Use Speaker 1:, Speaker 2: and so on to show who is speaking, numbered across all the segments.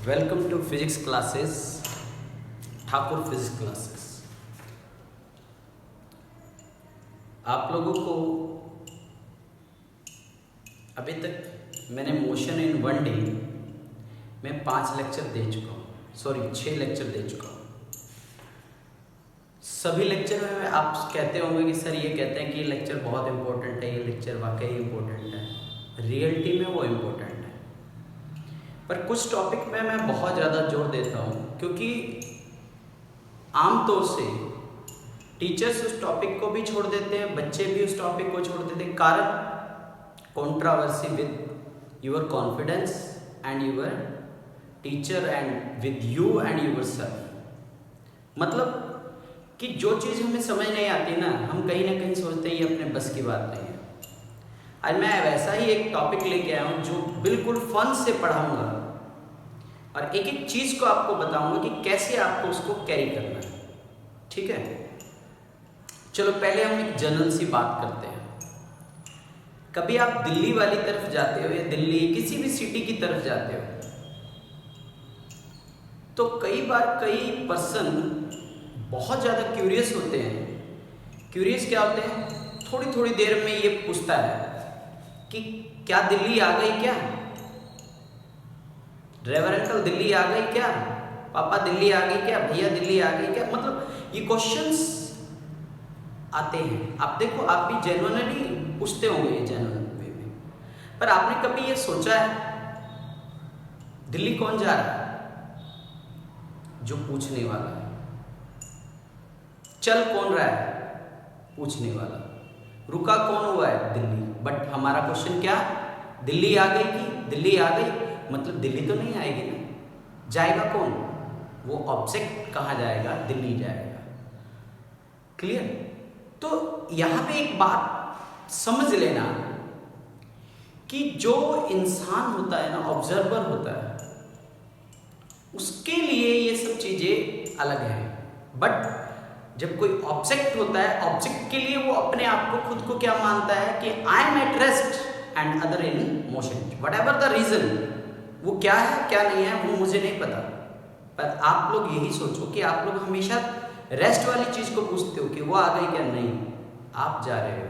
Speaker 1: Welcome to physics classes, Thakur physics classes. आप लोगों को अभी तक मैंने मोशन इन वन डे में 5 लेक्चर दे चुका हूँ, 6 लेक्चर दे चुका हूँ। सभी लेक्चर में आप कहते होंगे कि सर ये कहते हैं कि ये लेक्चर बहुत इम्पोर्टेंट है, ये लेक्चर वाकई इम्पोर्टेंट है। रियलिटी में वो इम्पोर्टेंट है, पर कुछ टॉपिक में मैं बहुत ज़्यादा जोर देता हूँ क्योंकि आमतौर से टीचर्स उस टॉपिक को भी छोड़ देते हैं, बच्चे भी उस टॉपिक को छोड़ देते हैं। कारण controversy with your confidence and your teacher and with you and your self. मतलब कि जो चीज़ हमें समझ नहीं आती ना, हम कहीं ना कहीं सोचते हैं ये अपने बस की बात नहीं है। आज मैं वैसा ही एक टॉपिक लेके आया हूँ जो बिल्कुल फन से पढ़ाऊंगा और एक एक चीज़ को आपको बताऊंगा कि कैसे आपको उसको कैरी करना है। ठीक है, चलो पहले हम एक जनरल सी बात करते हैं। कभी आप दिल्ली वाली तरफ जाते हो या दिल्ली किसी भी सिटी की तरफ जाते हो तो कई बार कई पर्सन बहुत ज़्यादा क्यूरियस होते हैं। क्यूरियस क्या होते हैं? थोड़ी थोड़ी देर में ये पूछता है कि क्या दिल्ली आ गई क्या, ड्राइवर अंकल दिल्ली आ गई क्या, पापा दिल्ली आ गई क्या, भैया दिल्ली आ गई क्या। मतलब ये क्वेश्चंस आते हैं। आप देखो, आप भी जेन्युइनली पूछते होंगे ये जेन्युइन वे में, पर आपने कभी ये सोचा है दिल्ली कौन जा रहा है? जो पूछने वाला है। चल कौन रहा है? पूछने वाला। रुका कौन हुआ है? दिल्ली। बट हमारा क्वेश्चन क्या? दिल्ली आ गई कि दिल्ली आ गई? मतलब दिल्ली तो नहीं आएगी ना, जाएगा कौन? वो ऑब्जेक्ट कहाँ जाएगा? दिल्ली जाएगा। क्लियर? तो यहाँ पे एक बात समझ लेना कि जो इंसान होता है ना, ऑब्जर्वर होता है, उसके लिए ये सब चीजें अलग हैं। बट जब कोई ऑब्जेक्ट होता है, ऑब्जेक्ट के लिए वो अपने आप को खुद को क्या मानता है कि I am at rest and other in motion, whatever the reason. वो क्या है क्या नहीं है वो मुझे नहीं पता, पर आप लोग यही सोचो कि आप लोग हमेशा रेस्ट वाली चीज को पूछते हो कि वो आ गई क्या? नहीं, आप जा रहे हो।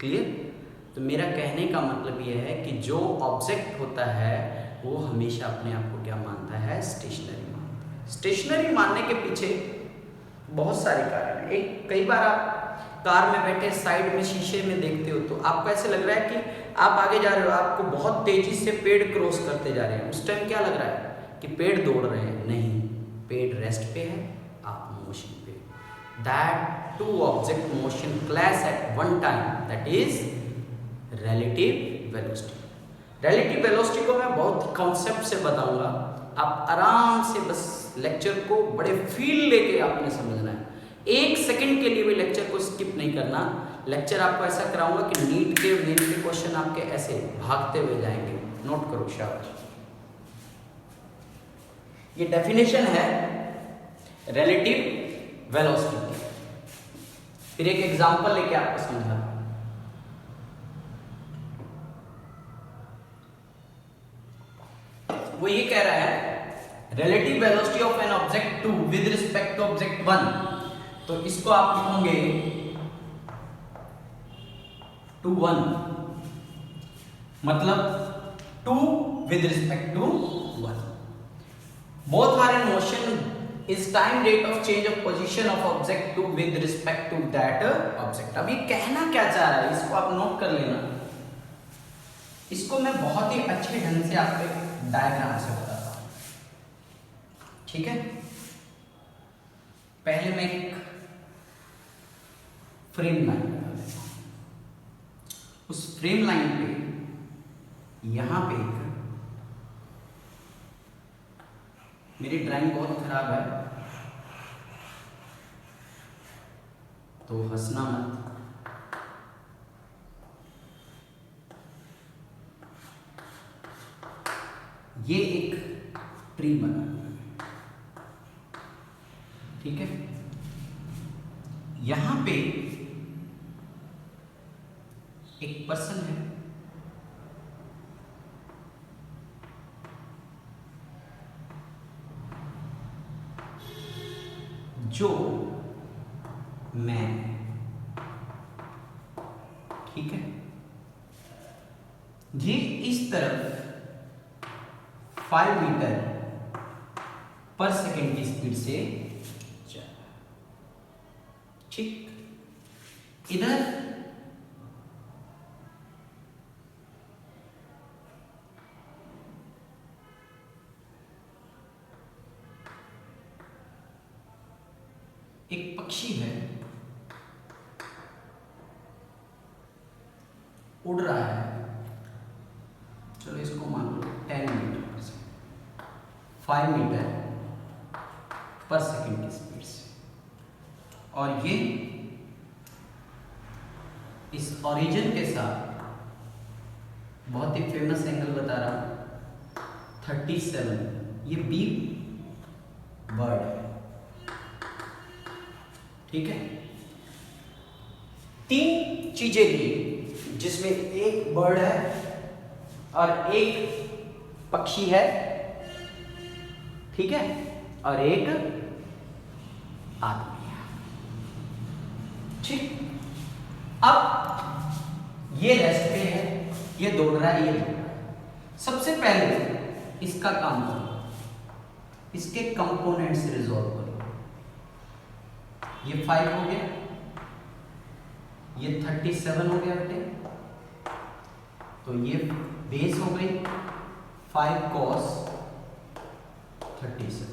Speaker 1: क्लियर? तो मेरा कहने का मतलब यह है कि जो ऑब्जेक्ट होता है वो हमेशा अपने आप को क्या मानता है? स्टेशनरी मानता है। स्टेशनरी मानने के पीछे बहुत सारे कारण हैं। एक, कई बार आप कार में बैठे साइड में शीशे में देखते हो तो आपको ऐसे लग रहा है कि आप आगे जा रहे हो, आपको बहुत तेजी से पेड़ क्रॉस करते जा रहे हैं। उस टाइम क्या लग रहा है कि पेड़ दौड़ रहे हैं? नहीं, पेड़ रेस्ट पे है, आप मोशन पे। That two object motion clash at one time, that is relative velocity. Relative velocity को मैं बहुत कॉन्सेप्ट से बताऊंगा, आप आराम से बस लेक्चर को बड़े फील लेके आपने समझना है। 1 सेकंड के लिए भी लेक्चर को स्किप नहीं करना। लेक्चर आपको ऐसा कराऊंगा कि नीट के मेन के क्वेश्चन आपके ऐसे भागते हुए जाएंगे। नोट करो, शाबाश। ये डेफिनेशन है रिलेटिव वेलोसिटी। फिर एक एग्जांपल लेके आपको समझाता हूं। वो ये कह रहा है relative velocity of an object 2 with respect to object 1। तो इसको आप लिखोगे 2 1, मतलब 2 with respect to 1। Both are in motion is time rate of change of position of object 2 with respect to that object. अब ये कहना क्या चाह रहा है इसको आप नोट कर लेना। इसको मैं बहुत ही अच्छे ढंग से आपको डायग्राम से बताता हूं। ठीक है, पहले मैं एक फ्रेम लाइन बना देता हूं। उस फ्रेम लाइन पे यहां पे एक, मेरी ड्राइंग बहुत खराब है तो हंसना मत। ये एक ट्री बना, ठीक है। यहां पे एक पर्सन है, मैन, ठीक है। ये इस तरफ 5 मीटर पर सेकेंड की स्पीड से चल रहा है, ठीक। इधर एक पक्षी है, उड़ रहा है, चलो इसको मान लो 10 मीटर पर सेकेंड, 5 मीटर पर सेकेंड की स्पीड से, और ये इस ओरिजिन के साथ बहुत ही फेमस एंगल बता रहा हूं 37, ये बिग बर्ड है, ठीक है। 3 चीजें ली जिसमें एक बर्ड है और एक पक्षी है, ठीक है, और एक आदमी है, ठीक। अब ये रेस्ट पे है, ये दौड़ रहा है, ये दौड़ रहा है। सबसे पहले इसका काम करो, इसके कंपोनेंट्स रिजॉल्व करो। ये 5 हो गया, ये 37 हो गया बेटे, तो ये बेस हो गई 5 cos 37,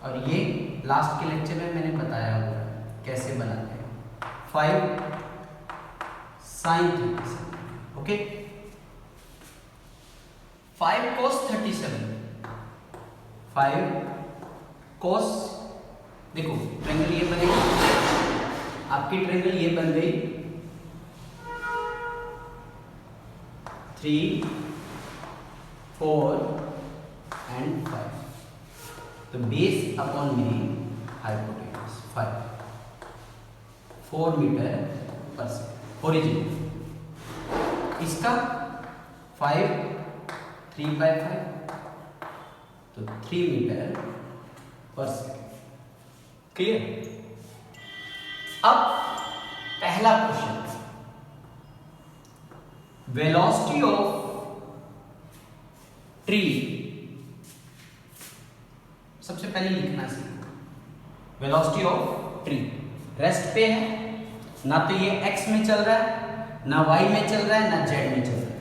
Speaker 1: और ये लास्ट के लेक्चर में मैंने बताया हुआ है कैसे बनाते हैं, 5 sin 37, ओके। 5 cos 37, 5 cos, देखो ट्रायंगल ये बनेगा, आपकी ट्रायंगल ये बन गई 3, 4 and 5, तो बेस अपॉन में हाइपोटेन्यूज 5, 4 मीटर पर सेकेंड ओरिजिन, इसका 5 3/5, तो 3 मीटर पर सेकेंड, क्लियर। अब पहला क्वेश्चन, वेलोसिटी ऑफ ट्री, सबसे पहले लिखना सीखो, वेलोसिटी ऑफ ट्री रेस्ट पे है, ना तो ये x में चल रहा है, ना y में चल रहा है, ना z में चल रहा है,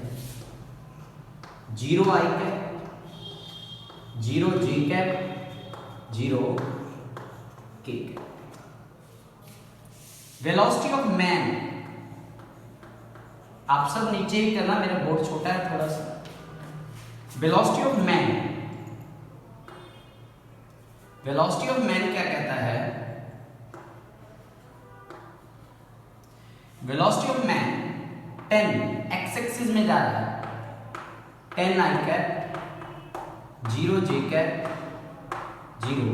Speaker 1: 0 i cap, 0 j cap, 0 k cap. Velocity of man, आप सब नीचे ही करना, मेरा बोर्ड छोटा है थोड़ा सा। Velocity of man, velocity of man क्या कहता है, velocity of man 10 x axis में जा रहा है, 10 i cap, 0 j cap, 0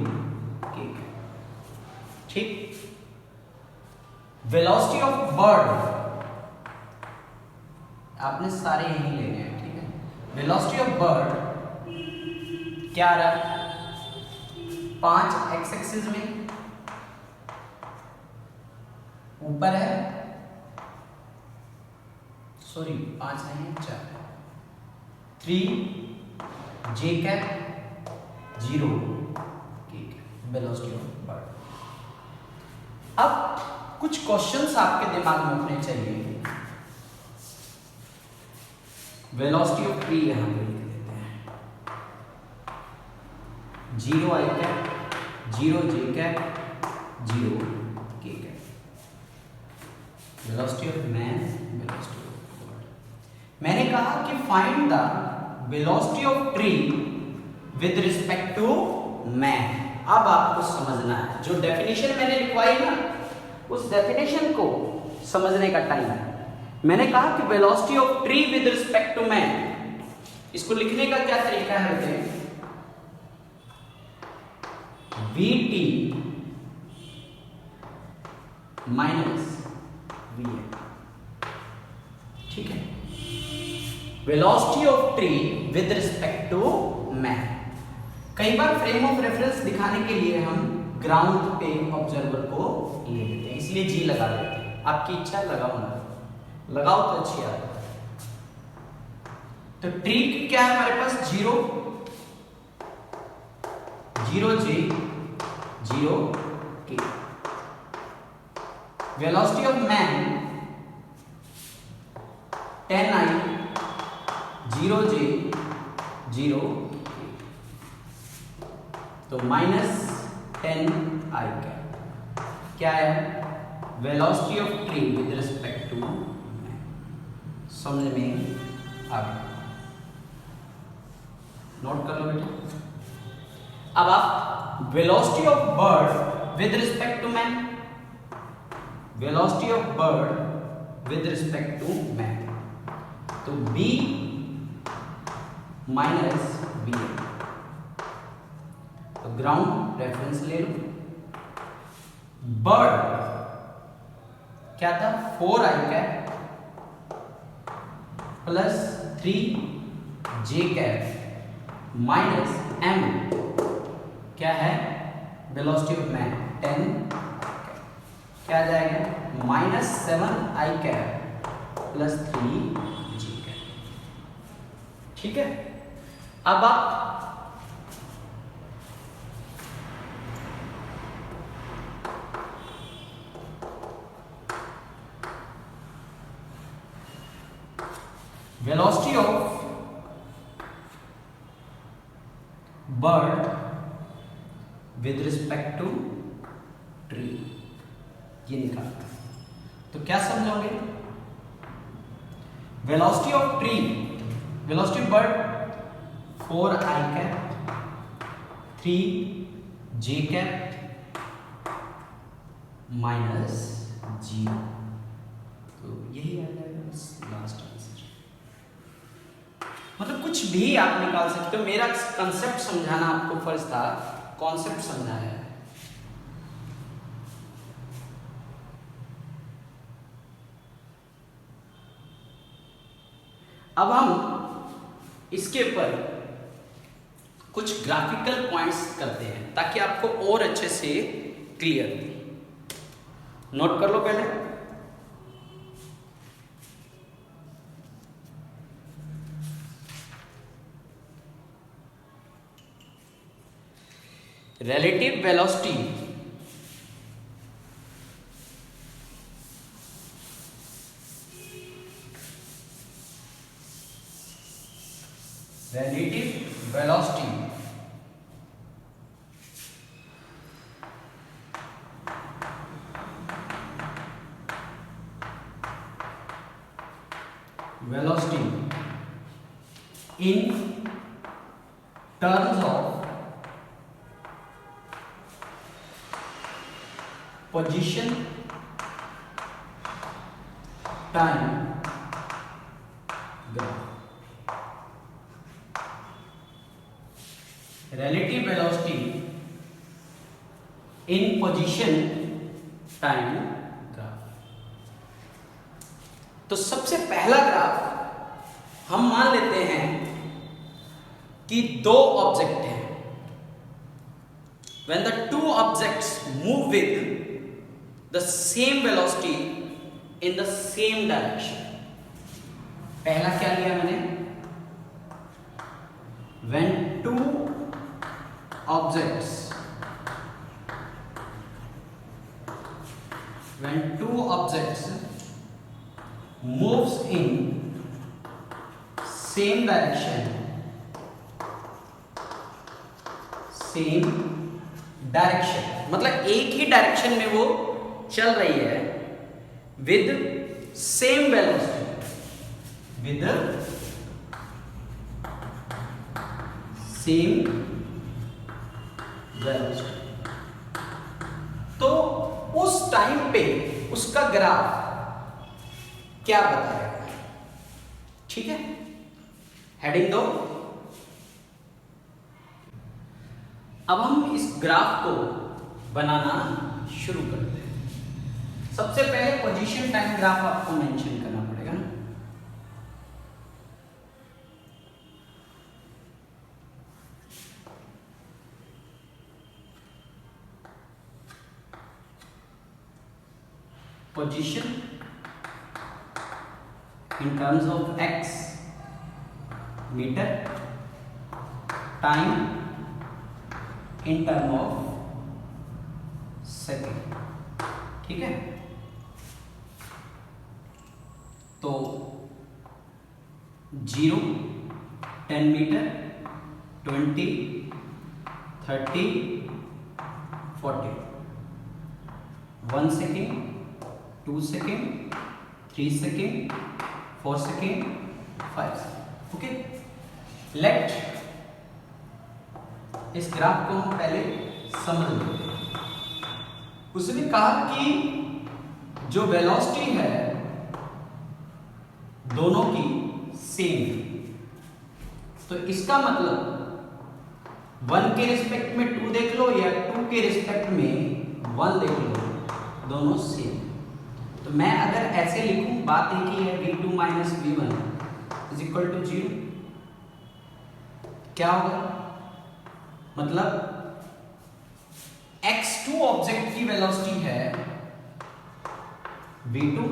Speaker 1: k cap, ठीक। वेलोसिटी ऑफ बर्ड, आपने सारे यही लेने हैं, ठीक है। वेलोसिटी ऑफ बर्ड क्या आ रहा है, 5 x एक्सिस में ऊपर है, सॉरी 5 नहीं है 4, 3 j cap, 0 k cap, velocity of bird. अब कुछ क्वेश्चंस आपके दिमाग में होने चाहिए। वेलोसिटी ऑफ ट्री यहां पे लिख देते हैं, 0 i cap, 0 j cap, 0 k cap. Velocity of man, velocity of bird. मैंने कहा कि find the velocity of tree with respect to man. अब आपको समझना है, जो डेफिनेशन मैंने लिखवाई ना, उस डेफिनेशन को समझने का टाइम है। मैंने कहा कि velocity of tree with respect to man, इसको लिखने का क्या तरीका है बेटे, vt माइनस vm, ठीक है। Velocity of tree with respect to man. कई बार फ्रेम ऑफ रेफरेंस दिखाने के लिए हम ग्राउंड पे ऑब्जर्वर को ले लेते हैं, इसलिए जी लगा देते हैं। आपकी इच्छा लगाओ ना, लगाओ तो अच्छी आदत है। तो ट्रिक क्या है हमारे पास? 0 0 J 0 K। Velocity of man 10I 0 J 0 K। तो -10I क्या है? Velocity of train with respect to man. समझ में आ गया? नोट कर लो बेटा। अब आप velocity of bird with respect to man, velocity of bird with respect to man, तो b माइनस बी, तो ग्राउंड रेफरेंस ले लो। बर्ड क्या था? 4I cap plus 3J cap minus m क्या है? वेलोसिटी ऑफ मैन 10, क्या आ जाएगा? -7I cap plus 3J cap. ठीक है। अब आप velocity of bird with respect to tree ये निकालना। तो क्या समझोगे? Velocity of tree, velocity of bird 4I cap 3J cap minus 0, तो यही आ जाएगा लास्ट आंसर। मतलब कुछ भी आप निकाल सकते हो, मेरा कंसेप्ट समझाना आपको फर्ज था, कॉन्सेप्ट समझाया है। अब हम इसके ऊपर कुछ ग्राफिकल पॉइंट्स करते हैं ताकि आपको और अच्छे से क्लियर हो। नोट कर लो पहले। relative velocity velocity in terms of position, time, graph. Relative velocity in position, time, graph. तो सबसे पहला ग्राफ हम मान लेते हैं कि दो ऑब्जेक्ट हैं। When the two objects move with the same velocity in the same direction. पहला क्या लिया मैंने? When two objects moves in same direction, मतलब एक ही डायरेक्शन में वो चल रही है विद सेम वेलोसिटी, तो उस टाइम पे उसका ग्राफ क्या बताएगा? ठीक है, हेडिंग दो। अब हम इस ग्राफ को बनाना शुरू करते हैं। सबसे पहले पोजीशन टाइम ग्राफ आपको मेंशन करना पड़ेगा ना। position in terms of x meter, time in term of second, ठीक है। तो 0, 10 metre, 20, 30, 40, 1 second, 2 second, 3 second, 4 second, 5 second. Okay, let इस ग्राफ को हम पहले समझ लेते हैं। उसने कहा कि जो वेलोसिटी है दोनों की सेम, तो इसका मतलब 1 के रिस्पेक्ट में 2 देख लो या 2 के रिस्पेक्ट में 1 देख लो, दोनों सेम। तो मैं अगर ऐसे लिखूं, बात एक ही है, v2 minus v1 is equal to 0, क्या होगा? मतलब x2 ऑब्जेक्ट की वेलोसिटी है v2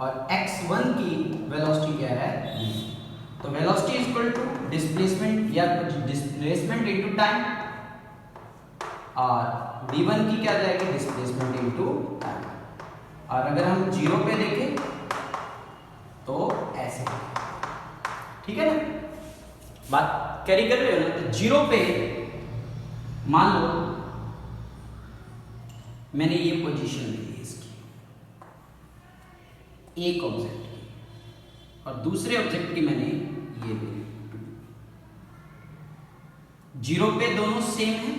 Speaker 1: और x1 की वेलोसिटी क्या है v। तो velocity is equal to displacement या डिस्प्लेसमेंट इनटू टाइम, और v1 की क्या जाएगी? Displacement into time. और अगर हम 0 पे देखें तो ऐसे, ठीक है ना? बात कैरी कर रहे हो ना? तो 0 पे मान लो मैंने ये पोजीशन ली है इसकी, एक ऑब्जेक्ट की, और दूसरे ऑब्जेक्ट की मैंने ये ली। 0 पे दोनों सेम है,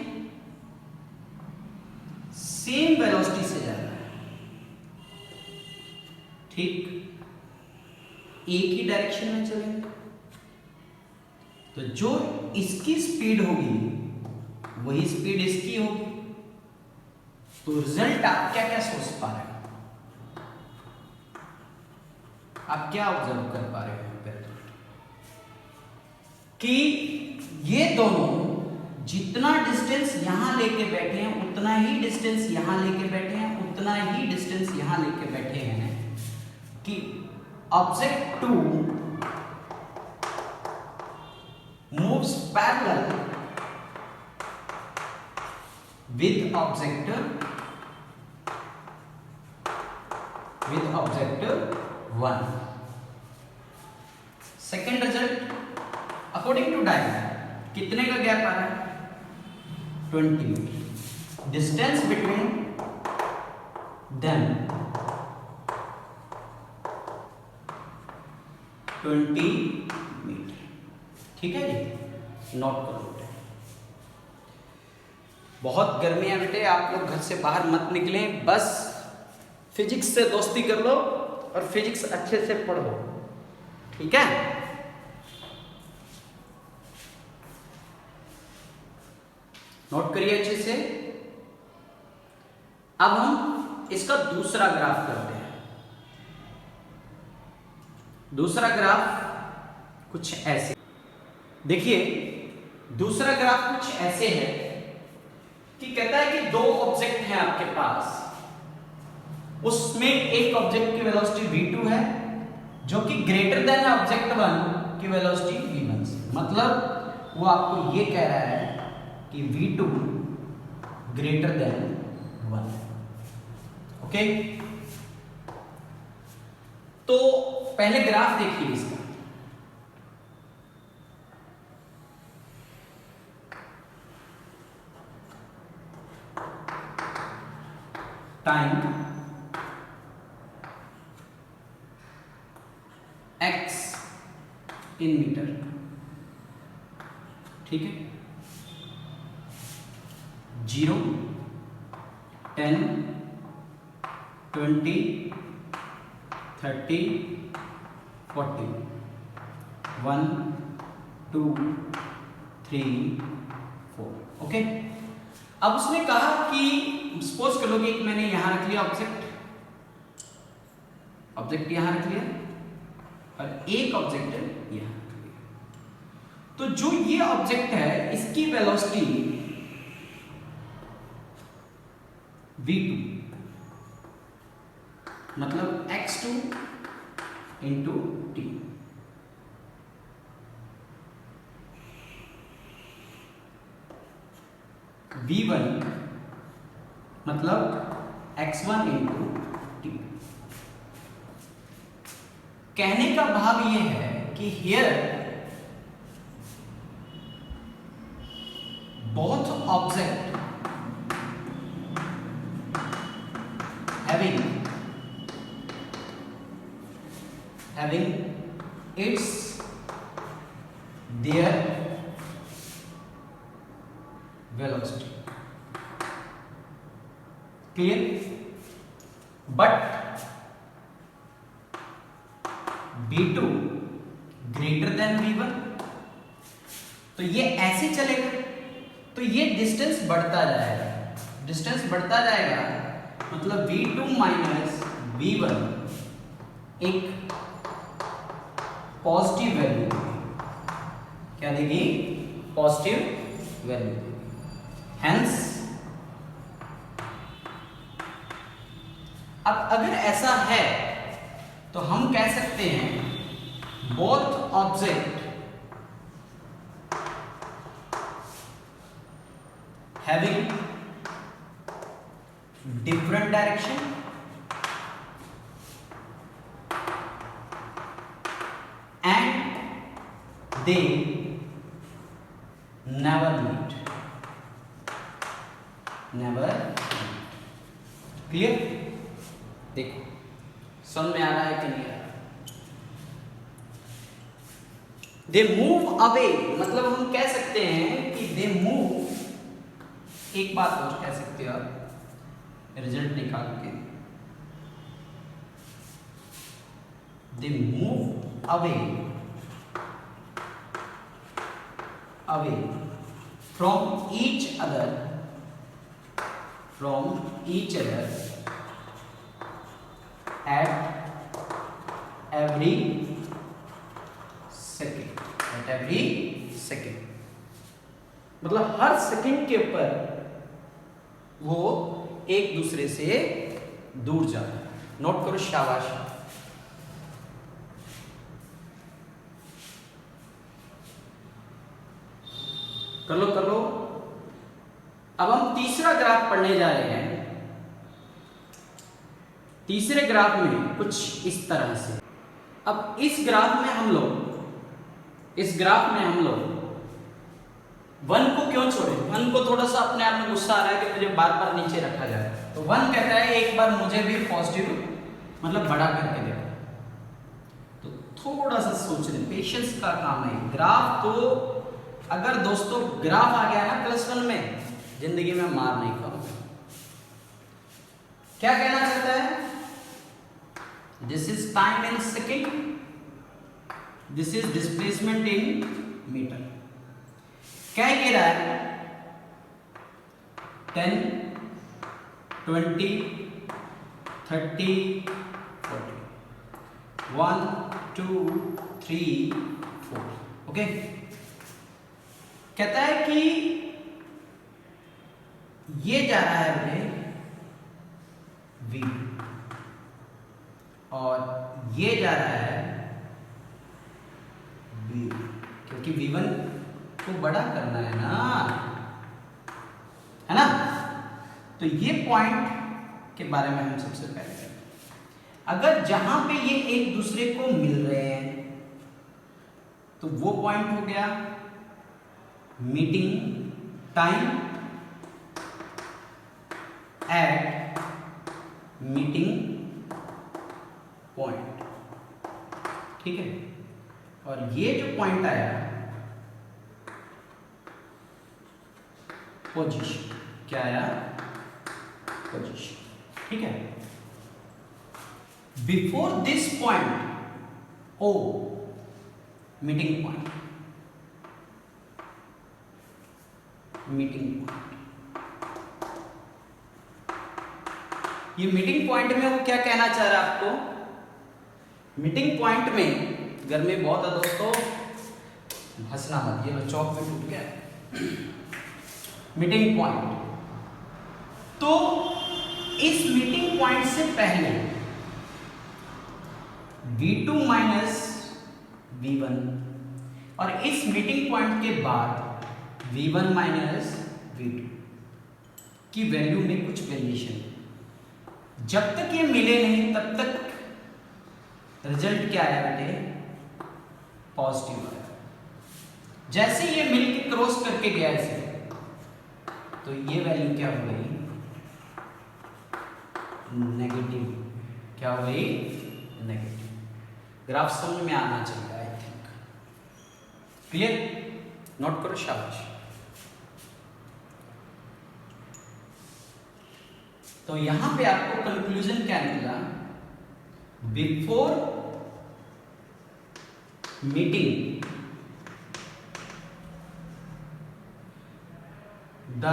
Speaker 1: सेम वेलोसिटी से जा रहा है, ठीक, एक ही डायरेक्शन में चलेंगे। तो जो इसकी स्पीड होगी वही स्पीड इसकी होगी। तो रिजल्ट आप क्या क्या सोच पा रहे हो? आप क्या ऑब्जर्व कर पा रहे हो कि ये दोनों जितना डिस्टेंस यहां लेके बैठे हैं उतना ही डिस्टेंस यहां लेके बैठे हैं, उतना ही डिस्टेंस यहां लेके बैठे हैं, कि object 2 moves parallel with object 1। Second result, according to diagram कितने का गैप आ रहा है? 20 metre. Distance between them 20 metre, ठीक है जी, नोट करो। बहुत गर्मी है बेटे, आप लोग घर से बाहर मत निकलें, बस फिजिक्स से दोस्ती कर लो और फिजिक्स अच्छे से पढ़ो, ठीक है? नोट करिए अच्छे से। अब हम इसका दूसरा ग्राफ करते हैं। दूसरा ग्राफ कुछ ऐसे, देखिए दूसरा ग्राफ कुछ ऐसे है कि कहता है कि 2 ऑब्जेक्ट हैं आपके पास, उसमें एक ऑब्जेक्ट की वेलोसिटी v2 है जो कि ग्रेटर देन ऑब्जेक्ट 1 की वेलोसिटी v1 से। मतलब वो आपको ये कह रहा है कि v2 ग्रेटर देन 1। ओके, तो पहले ग्राफ देखिए इसका। टाइम x इन मीटर, ठीक है? 0, 10, 20, 30, 40, 1, 2, 3, 4। ओके, अब उसने कहा कि सपोज कर लो कि एक मैंने यहां रख लिया ऑब्जेक्ट यहां रख लिया और एक ऑब्जेक्ट यहां रख लिया। तो जो ये ऑब्जेक्ट है इसकी वेलोसिटी v2 मतलब x2 इंटू टी। v1 मतलब x1 इंटू टी। कहने का भाव यह है कि here both object having its their velocity, clear? But v2 greater than v1, तो ये ऐसे चलेगा, तो ये डिस्टेंस बढ़ता जाएगा, डिस्टेंस बढ़ता जाएगा मतलब v2 माइनस v1 एक पॉजिटिव वैल्यू देगी। क्या देगी? पॉजिटिव वैल्यू देगी। हेंस अब अगर ऐसा है तो हम कह सकते हैं both object having different direction and they never meet. Clear? देखो समझ में आ रहा है कि नहीं आ रहा? दे मूव अवे मतलब हम कह सकते हैं कि दे मूव, एक बात और कह सकते हो आप रिजल्ट निकाल के, they move away from each other at every second, मतलब हर सेकंड के ऊपर वो एक दूसरे से दूर जाता है। नोट करो, शाबाश। कर लो। अब हम तीसरा ग्राफ पढ़ने जा रहे हैं। तीसरे ग्राफ में कुछ इस तरह से, अब इस ग्राफ में हम लोग वन को क्यों छोड़े? वन को थोड़ा सा अपने आप में गुस्सा आ रहा है कि मुझे बार बार नीचे रखा जाए, तो वन कहता है एक बार मुझे भी पॉजिटिव मतलब बड़ा करके देखो। तो थोड़ा सा सोचने, पेशेंस का काम है। ग्राफ तो अगर दोस्तों ग्राफ आ गया ना +1 में, जिंदगी में मार नहीं खाओगे। क्या कहना चाहता है? This is time in second, this is displacement in metre. क्या कह रहा है? 10, 20, 30, 40, 1, 2, 3, 4। ओके, कहता है कि ये जा रहा है अपने v और ये जा रहा है v, क्योंकि v1 को बड़ा करना है ना? तो ये पॉइंट के बारे में हम सबसे पहले करें। अगर जहां पे ये एक दूसरे को मिल रहे हैं तो वो पॉइंट हो गया meeting time eight meeting point, ठीक है? और ये जो पॉइंट आया पोजीशन, क्या आया? पोजीशन, ठीक है? Before this point O meeting point, ये मीटिंग पॉइंट में वो क्या कहना चाह रहा है आपको? मीटिंग पॉइंट में गर्मी बहुत है दोस्तों, हंसना मत, ये चौक में टूट गया। मीटिंग पॉइंट, तो इस मीटिंग पॉइंट से पहले v2 माइनस v1, और इस मीटिंग पॉइंट के बाद v1 माइनस v2 की वैल्यू में कुछ वेरिएशन। जब तक ये मिले नहीं तब तक रिजल्ट क्या आया बेटे, पॉजिटिव आया। जैसे ये मिल के क्रॉस करके गया इसे, तो ये वैल्यू क्या हो गई, नेगेटिव। क्या हो गई, नेगेटिव। ग्राफ समझ में आना चाहिए, आई थिंक क्लियर। नोट करो, शाबाश। तो यहां पे आपको कंक्लूजन क्या निकला, before meeting the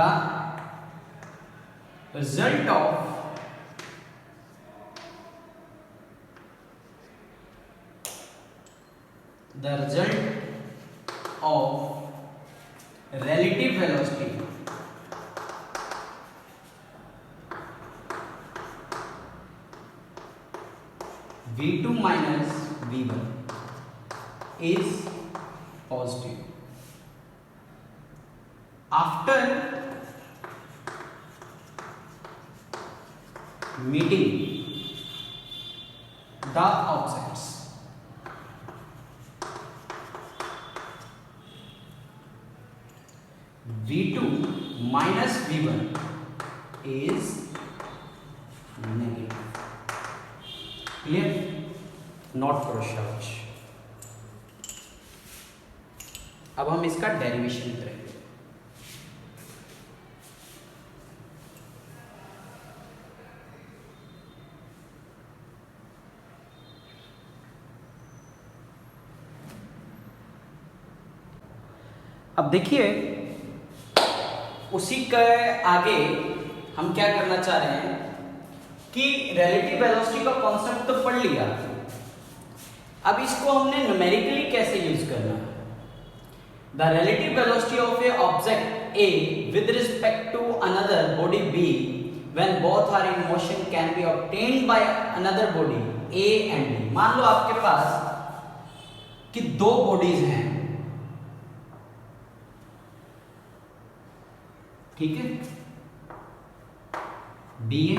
Speaker 1: result of relative velocity v2 minus v1 is positive after meeting the objects. v2 minus v1 is negative. Clear? Not for शाबाश। अब हम इसका डेरिवेशन करेंगे। अब देखिए, उसी के आगे हम क्या करना चाह रहे हैं कि रिलेटिव वेलोसिटी का कॉन्सेप्ट तो पढ़ लिया, अब इसको हमने न्यूमेरिकली कैसे यूज करना है। The relative velocity of a object A with respect to another body B when both are in motion can be obtained by another body A and B. मान लो आपके पास कि दो बॉडीज हैं, ठीक है, बी ए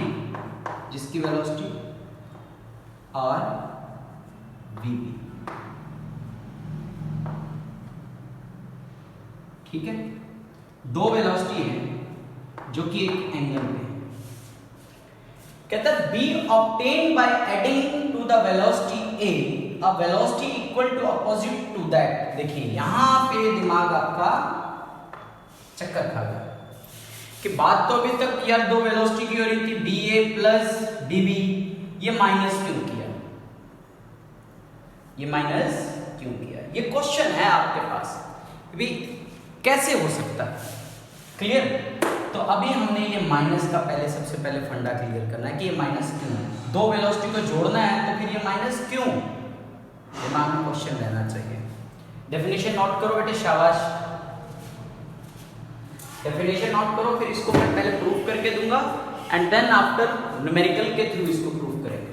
Speaker 1: जिसकी वेलोसिटी और बी बी, ठीक है, दो वेलोसिटी है जो कि एक एंगल पे है। कहता है B obtain by adding to the velocity A a velocity equal to opposite to that. देखिए यहां पे दिमाग आपका चक्कर खा गया कि बात तो अभी तक यार दो वेलोसिटी की हो रही थी, बी ए प्लस बी बी, ये माइनस क्यों किया, ये माइनस क्यों किया, ये क्वेश्चन है आपके पास भी कैसे हो सकता है। क्लियर? तो अभी हमने ये माइनस का पहले सबसे पहले फंडा क्लियर करना है कि ये माइनस क्यों है। दो वेलोसिटी को जोड़ना है तो फिर ये माइनस क्यों, दिमाग में क्वेश्चन रहना चाहिए। डेफिनेशन नोट करो बेटे, शाबाश। डेफिनेशन नोट करो, फिर इसको मैं पहले प्रूफ करके दूंगा एंड देन आफ्टर न्यूमेरिकल के थ्रू इसको प्रूफ करेंगे।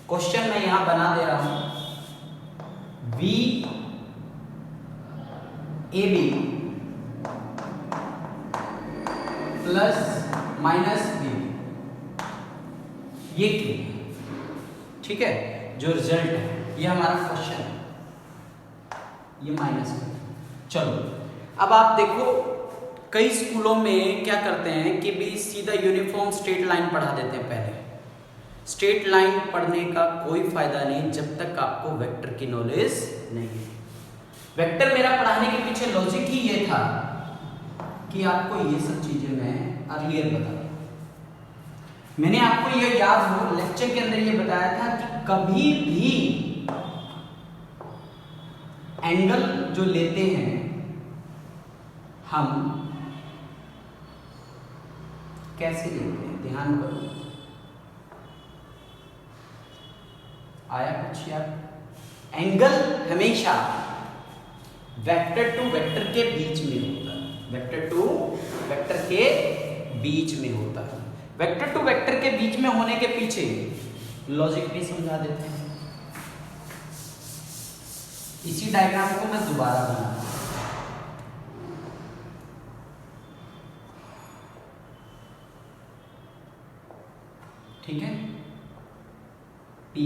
Speaker 1: क्वेश्चन मैं यहां बना दे रहा हूं, V A B plus minus B, ये क्यों, ठीक है, जो रिजल्ट है ये हमारा क्वेश्चन है, ये माइनस है। चलो अब आप देखो, कई स्कूलों में क्या करते हैं कि भी सीधा यूनिफॉर्म स्ट्रेट लाइन पढ़ा देते हैं। पहले स्ट्रेट लाइन पढ़ने का कोई फायदा नहीं जब तक आपको वेक्टर की नॉलेज नहीं है। वेक्टर मेरा पढ़ाने के पीछे लॉजिक ही ये था कि आपको ये सब चीजें मैं अर्लियर बता दूं। मैंने आपको ये याद हो लेक्चर के अंदर ये बताया था कि कभी भी एंगल जो लेते हैं हम कैसे लेते हैं, ध्यान करो, आया कुछ यार। एंगल हमेशा वेक्टर टू वेक्टर के बीच में होता है, वेक्टर टू वेक्टर के बीच में होता है। वेक्टर टू वेक्टर के बीच में होने के पीछे लॉजिक भी समझा देते हैं। इसी डायग्राम को मैं दोबारा बनाता हूं। ठीक है, P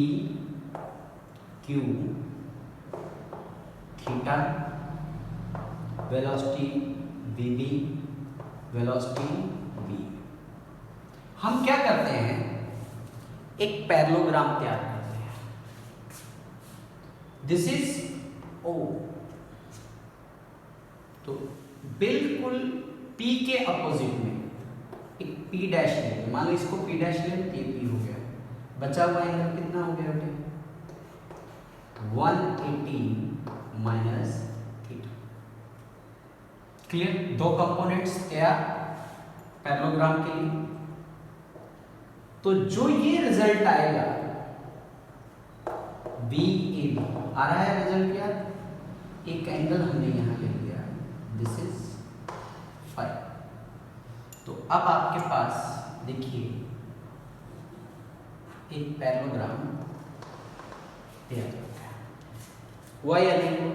Speaker 1: Q theta, velocity VB, velocity V। हम क्या करते हैं, एक पैरेललोग्राम तैयार करते हैं। दिस इज O, तो बिल्कुल P के अपोजिट में एक P डैश लेंगे। मान लो इसको P डैश लें तो ये P हो गया। बचा हुआ एंगल कितना हो गया बेटे? 180 माइनस थीटा। क्लियर? दो कंपोनेंट्स तैयार पैरेललोग्राम के लिए। तो जो ये रिजल्ट आएगा VAB आ रहा है रिजल्ट क्या? एक एंगल हमने यहां ले लिया, दिस इज फाई। तो अब आपके पास देखिए एक पैरेललोग्राम तैयार होता है, हुआ या नहीं हुआ?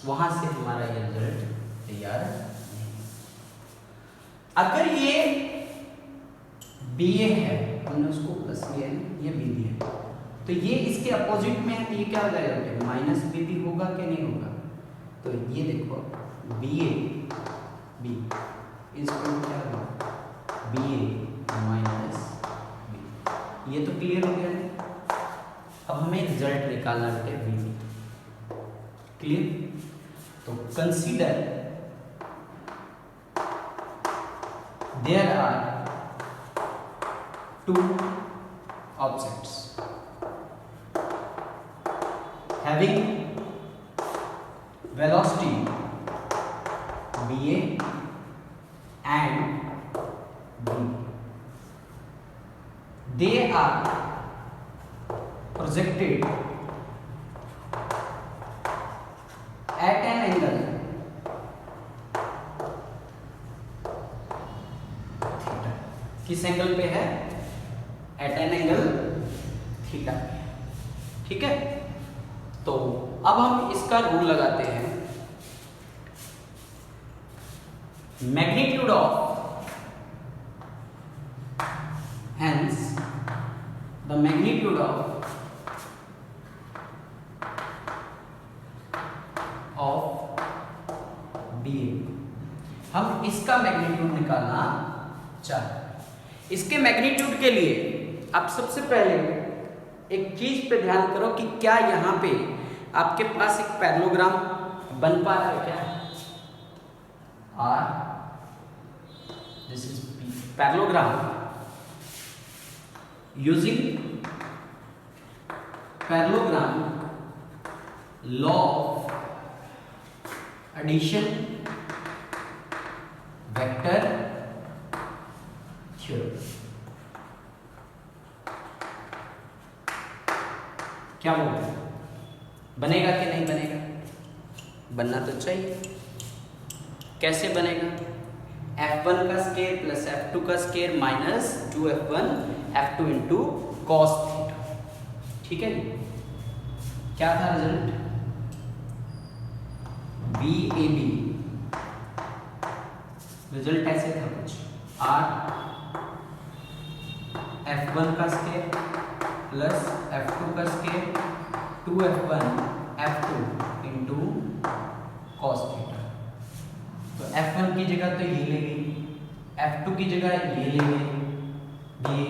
Speaker 1: वहां से हमारा ये रिजल्ट तैयार नहीं। अगर ये BA है, हमने उसको प्लस लिया है, ये BB है, तो ये इसके अपोजिट में है, तो ये क्या हो जाएगा? माइनस BB होगा कि नहीं होगा? तो ये देखो BA B इसको क्या होगा? BA minus B। ये तो क्लियर हो गया है। अब हमें रिजल्ट निकालना है VB। क्लियर? तो consider there are two objects having velocity BA and B. They are projected at an angle theta। किस एंगल पे है? At an angle theta. ठीक है, तो अब हम इसका रूल लगाते हैं। Magnitude of, hence the magnitude of BA, हम इसका मैग्नीट्यूड निकालना चाहते हैं। इसके मैग्नीट्यूड के लिए आप सबसे पहले एक चीज पे ध्यान करो कि क्या यहां पे आपके पास एक पैरेललोग्राम बन पा रहा है क्या? R, this is P, parallelogram using parallelogram law of addition vector theorem. क्या बोलते हैं, बनेगा कि नहीं बनेगा? बनना तो चाहिए। कैसे बनेगा? F1 का स्केयर प्लस F2 का square minus 2F1 F2 into cos theta. ठीक है, क्या था रिजल्ट? VAB रिजल्ट ऐसे था कुछ, R F1 का स्केयर प्लस F2 का square 2F1 F2 into cos theta. तो F1 की जगह तो ये ले गई, F2 की जगह ये ले गई, ये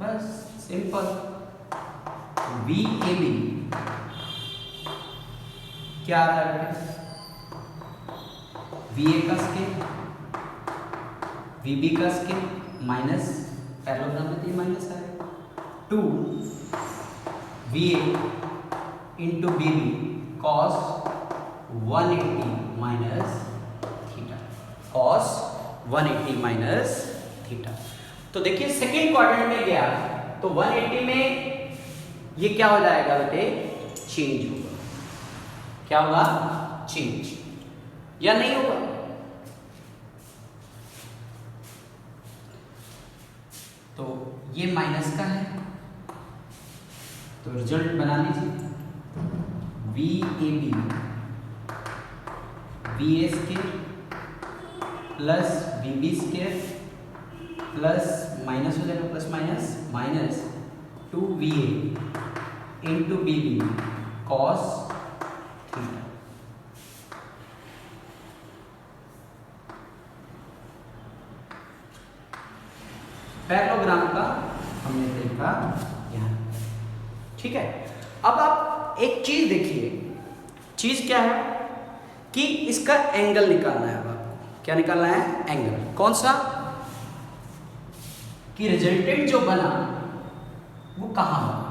Speaker 1: बस सिंपल। VAB क्या आ रहा है? VA का स्केयर VB का स्केयर माइनस पैरेललोग्राम में तो ये माइनस आएगा 2 VA into BB cos 180 minus theta, cos 180 minus theta. तो देखिए सेकेंड क्वाड्रेंट में गया तो 180 में ये क्या हो जाएगा बेटे? चेंज होगा। क्या होगा? चेंज, या नहीं होगा? माइनस का है, तो रिजल्ट बना लीजिए V A B B A square plus B B square plus minus हो जाएगा plus minus minus 2VA into B B cos theta. Parallelogram का हमने देखा यहाँ, ठीक है। अब आप एक चीज देखिए, चीज क्या है कि इसका एंगल निकालना है। अब आपको क्या निकालना है? एंगल। कौन सा? कि रिजल्टेंट जो बना वो कहां बना?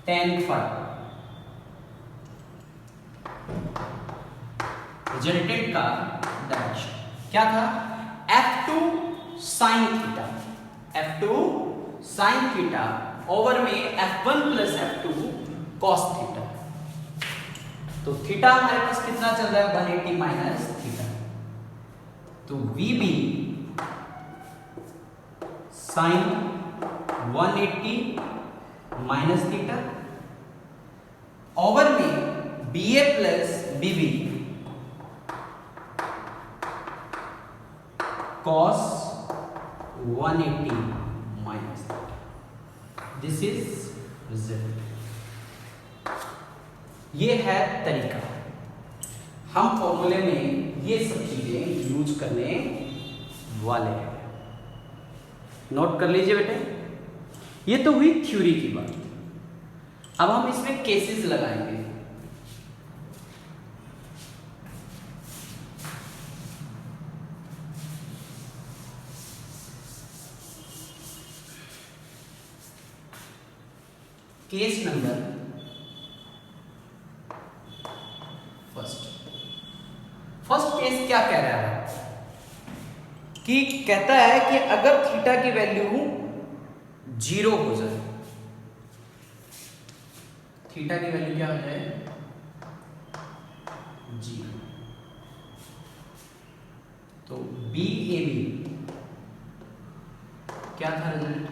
Speaker 1: tan phi. रिजल्टेंट का डायरेक्शन क्या था? F2 sin theta, F2 sin theta over में F1 plus F2 cos theta. तो थीटा हमारे पास कितना चल रहा है? 180 माइनस थीटा। तो VB sin 180 minus theta over में BA plus BB cos 180 minus theta. This is result. ये है तरीका। हम फॉर्मूले में ये सब चीजें यूज करने वाले हैं। नोट कर लीजिए बेटे। ये तो हुई थ्योरी की बात। अब हम इसमें केसेस लगाएंगे। केस नंबर फर्स्ट केस क्या कह रहा है कि कहता है कि अगर थीटा की वैल्यू 0 हो जाए, थीटा की वैल्यू क्या हो जाए? 0, तो बी ए बी क्या था रिजल्ट?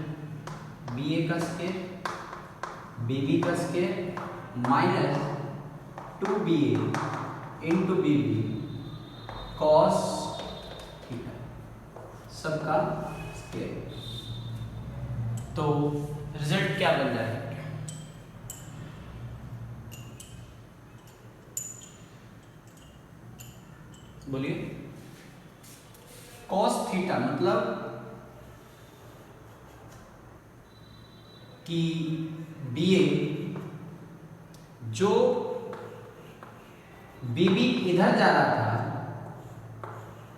Speaker 1: बी ए का स्केयर बी बी का square minus 2BA into B B cos theta, सबका स्केयर। तो रिजल्ट क्या बन जाएगा? बोलिए। कॉस थीटा मतलब कि BA जो BB इधर जा रहा था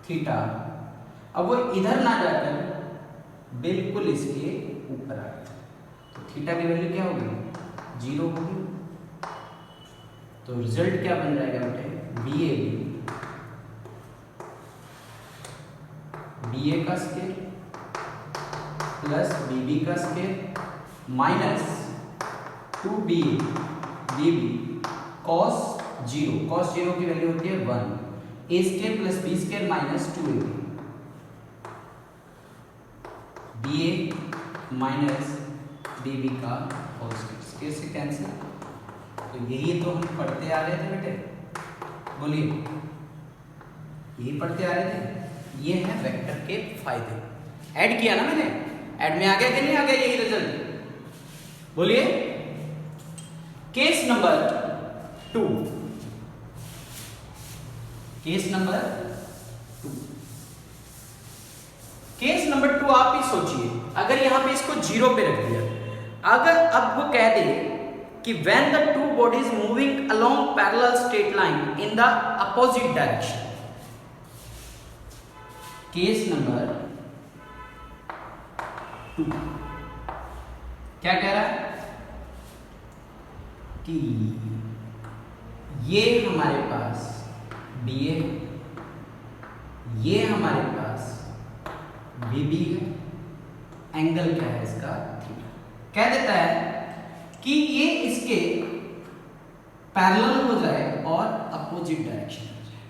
Speaker 1: थीटा, अब वो इधर ना जाकर बिल्कुल इसके ऊपर आ गया, तो थीटा की वैल्यू क्या होगी? 0 होगी। तो रिजल्ट क्या बन जाएगा बेटे? BA का स्केयर प्लस BB का square minus 2BA BB cos 0 की वैल्यू होती है 1, A square plus B square minus 2AB BA minus BB का होल स्केयर से कैंसिल। तो यही तो हम पढ़ते आ रहे थे बेटे, बोलिए, यही पढ़ते आ रहे थे। ये है वेक्टर के फायदे। ऐड किया ना मैंने, ऐड में आ गया कि नहीं आ गया यही रिजल्ट? बोलिए। केस नंबर 2, केस नंबर 2 आप ही सोचिए, अगर यहां पे इसको 0 पे रख दिया, अगर अब वो कह दे कि when the two bodies moving along parallel straight line in the opposite direction, case number 2 क्या कह रहा है कि ये हमारे पास BA है, ये हमारे पास BB है, एंगल क्या है इसका? थीटा। कह देता है कि ये इसके पैरेलल हो जाए और अपोजिट डायरेक्शन हो जाए,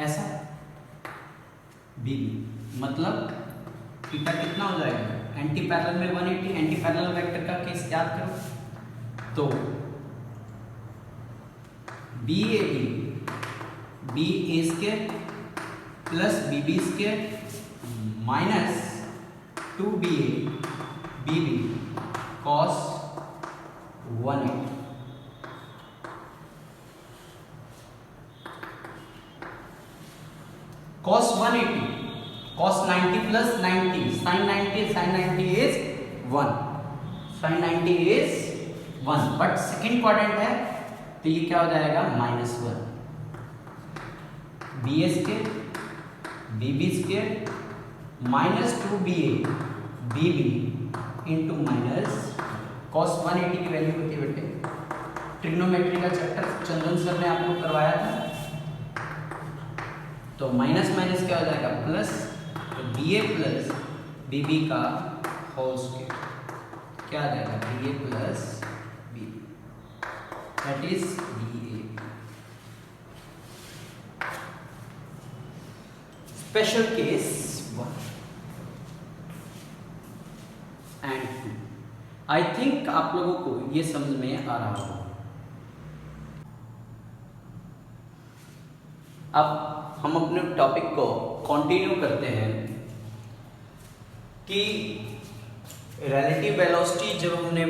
Speaker 1: ऐसा BB मतलब थीटा कितना हो जाएगा? एंटी पैरेलल में 180, एंटी पैरेलल वेक्टर का केस याद करो तो B A square plus B B square minus 2BA BB cos 180 cos 180 cos 90 plus 90 sin 90 is 1 sin 90 is 1 but second quadrant है तो ये क्या हो जाएगा -1 B A square B B square minus 2BA BB into minus cos 180 की value होती है बेटे ट्रिग्नोमेट्री का चैप्टर चंदन सर ने आपको करवाया था तो माइनस माइनस क्या हो जाएगा प्लस तो BA प्लस BB का होल स्क्वायर क्या आ जाएगा BA plus BB that is BA special case 1 and 2 I think आप लोगों को ये समझ में आ रहा होगा। अब हम अपने टॉपिक को कंटिन्यू करते हैं कि रिलेटिव वेलोसिटी जब हमने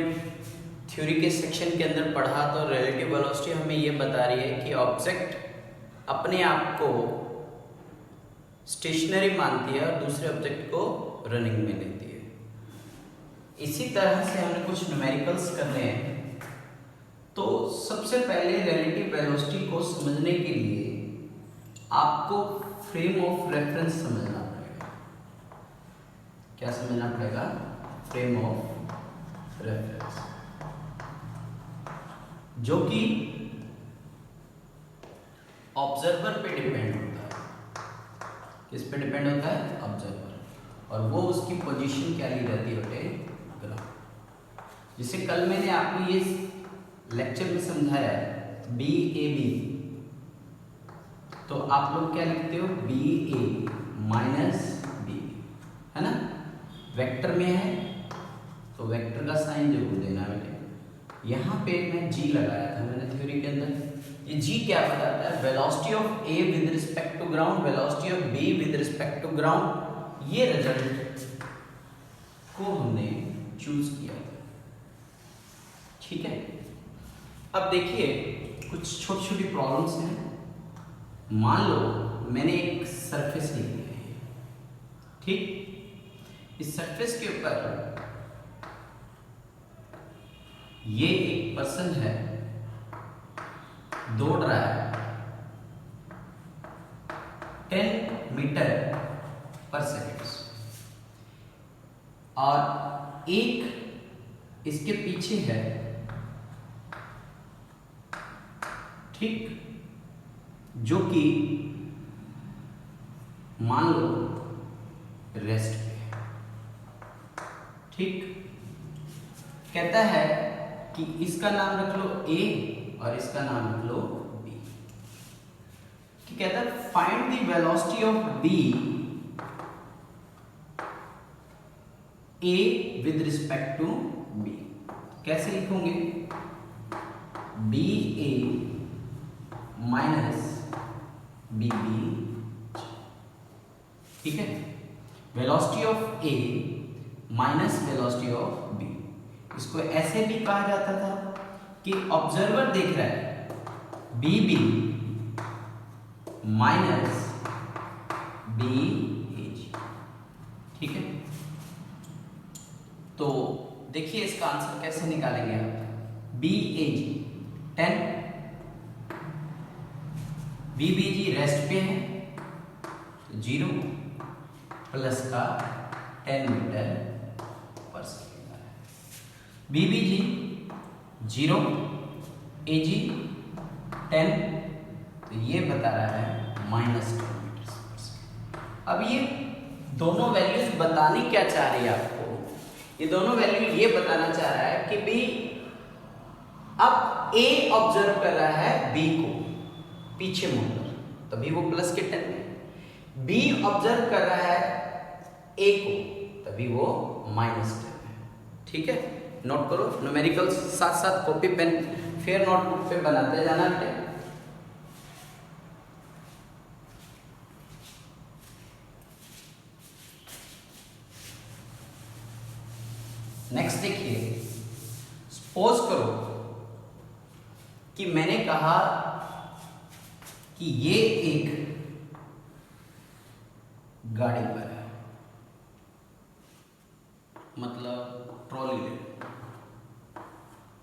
Speaker 1: थ्योरी के सेक्शन के अंदर पढ़ा तो रिलेटिव वेलोसिटी हमें ये बता रही है कि ऑब्जेक्ट अपने आप को स्टेशनरी मानती है और दूसरे ऑब्जेक्ट को रनिंग में लेती है। इसी तरह से हमने कुछ न्यूमेरिकल्स करने हैं तो सबसे पहले रिलेटिव वेलोसिटी को समझने के लिए आपको फ्रेम ऑफ रेफरेंस समझना पड़ेगा। क्या समझना पड़ेगा? फ्रेम ऑफ रेफरेंस जो कि ऑब्जर्वर पे डिपेंड होता है। किस पे डिपेंड होता है? ऑब्जर्वर। और वो उसकी पोजीशन क्या ली रहती है बेटे? ग्राफ। जिसे कल मैंने आपको ये लेक्चर में समझाया BAB तो आप लोग क्या लिखते हो BA माइनस BB है ना। वेक्टर में है तो वेक्टर का साइन जरूर देना बेटे। यहाँ पे मैं G लगाया था मैंने थ्योरी के अंदर। ये G क्या बताता है? Velocity of A with respect to ground, velocity of B with respect to ground. ये रिजल्ट को हमने चूज किया था। ठीक है, अब देखिए कुछ छोटी छोटी प्रॉब्लम्स हैं। मान लो मैंने एक सरफेस ली है, ठीक। इस सरफेस के ऊपर ये एक पर्सन है, दौड़ रहा है 10 मीटर पर सेकेंड और एक इसके पीछे है, ठीक, जो कि मान लो रेस्ट पे है, ठीक। कहता है कि इसका नाम रख लो A और इसका नाम रख लो B। कि कहता है find the velocity of B A with respect to B। कैसे लिखोगे? BA माइनस BB, ठीक है। Velocity of A minus velocity of B। इसको ऐसे भी कहा जाता था कि ऑब्जर्वर देख रहा है BB माइनस BAG, ठीक है। तो देखिए इसका आंसर कैसे निकालेंगे आप। BAG 10, BBG रेस्ट पे है 0 प्लस का 10 मीटर पर सेकेंड है। BBG 0, AG 10 तो ये बता रहा है -10 मीटर पर सेकेंड। अब ये दोनों वैल्यूज बतानी क्या चाह रही है आपको? ये दोनों वैल्यू ये बताना चाह रहा है कि भी अब A ऑब्जर्व कर रहा है B को पीछे मुड़कर, तभी वो प्लस के 10 में। B ऑब्जर्व कर रहा है A को, तभी वो -10 है। ठीक है, नोट करो, न्यूमेरिकल्स साथ साथ कॉपी पेन फिर नोटबुक पे बनाते जाना बेटे। नेक्स्ट देखिए, सपोज करो कि मैंने कहा कि ये एक गाड़ी पर है, मतलब ट्रॉली ले,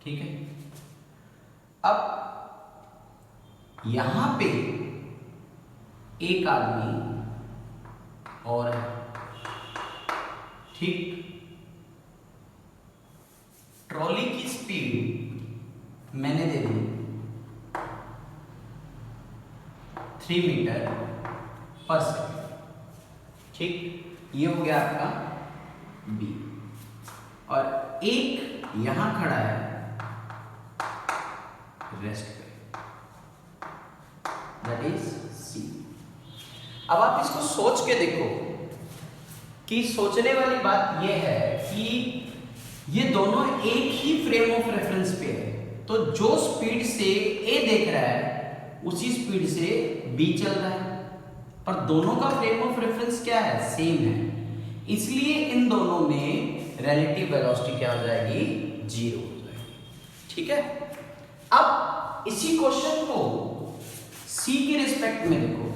Speaker 1: ठीक है। अब यहां पे एक आदमी और है, ठीक। ट्रॉली की स्पीड मैंने दे दी 3 मीटर पर सेकेंड, ठीक। ये हो गया आपका बी, और एक यहां खड़ा है रेस्ट पे, दैट इज सी। अब आप इसको सोच के देखो कि सोचने वाली बात यह है कि ये दोनों एक ही फ्रेम ऑफ रेफरेंस पे है, तो जो स्पीड से ए देख रहा है उसी स्पीड से बी चल रहा है, पर दोनों का फ्रेम ऑफ रेफरेंस क्या है, सेम है, इसलिए इन दोनों में रिलेटिव वेलोसिटी क्या हो जाएगी, 0 हो जाएगी। ठीक है। अब इसी क्वेश्चन को सी के रिस्पेक्ट में देखो,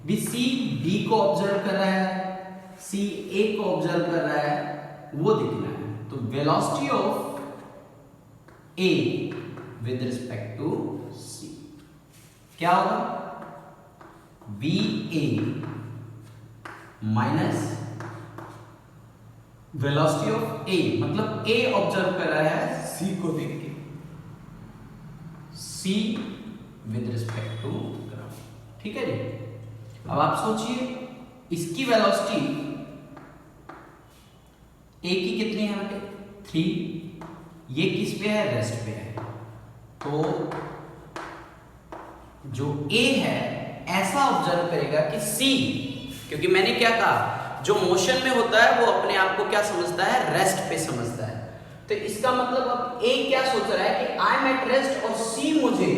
Speaker 1: भी सी बी को ऑब्जर्व कर रहा है, सी ए को ऑब्जर्व कर रहा है, वो दिखना है। तो velocity of A with respect to C क्या होगा, V A minus velocity of A, मतलब ए ऑब्जर्व कर रहा है सी को देख के, सी विद रिस्पेक्ट टू ग्राउंड। ठीक है जी। अब आप सोचिए इसकी वेलोसिटी ए की कितनी है बेटे, 3, ये किस पे है, रेस्ट पे है, तो जो ए है ऐसा ऑब्जर्व करेगा कि सी, क्योंकि मैंने क्या कहा, जो मोशन में होता है वो अपने आप को क्या समझता है, रेस्ट पे समझता है। तो इसका मतलब अब ए क्या सोच रहा है कि आई एम एट रेस्ट, और सी मुझे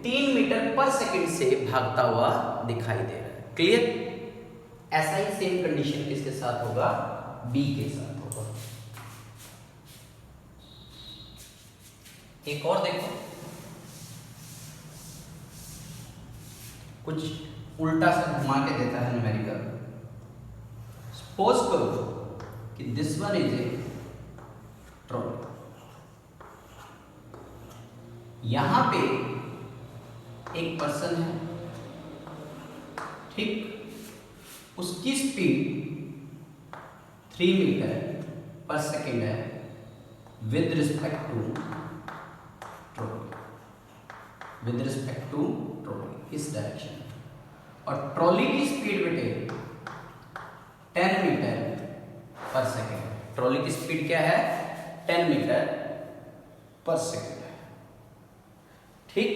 Speaker 1: 3 मीटर पर सेकंड से भागता हुआ दिखाई दे रहा है। क्लियर। ऐसा ही सेम कंडीशन किसके साथ होगा, बी के साथ होगा। एक और देखो, कुछ उल्टा सा घुमा के देता है न्यूमेरिकल। सपोज करो कि this one is a trolley, यहां पे एक पर्सन है, ठीक, उसकी स्पीड 3 मीटर पर सेकेंड है with respect to trolley, with respect to trolley, इस डायरेक्शन। और ट्रॉली की स्पीड बेटे 10 मीटर पर सेकेंड, ट्रॉली की स्पीड क्या है, 10 मीटर पर सेकेंड है, ठीक।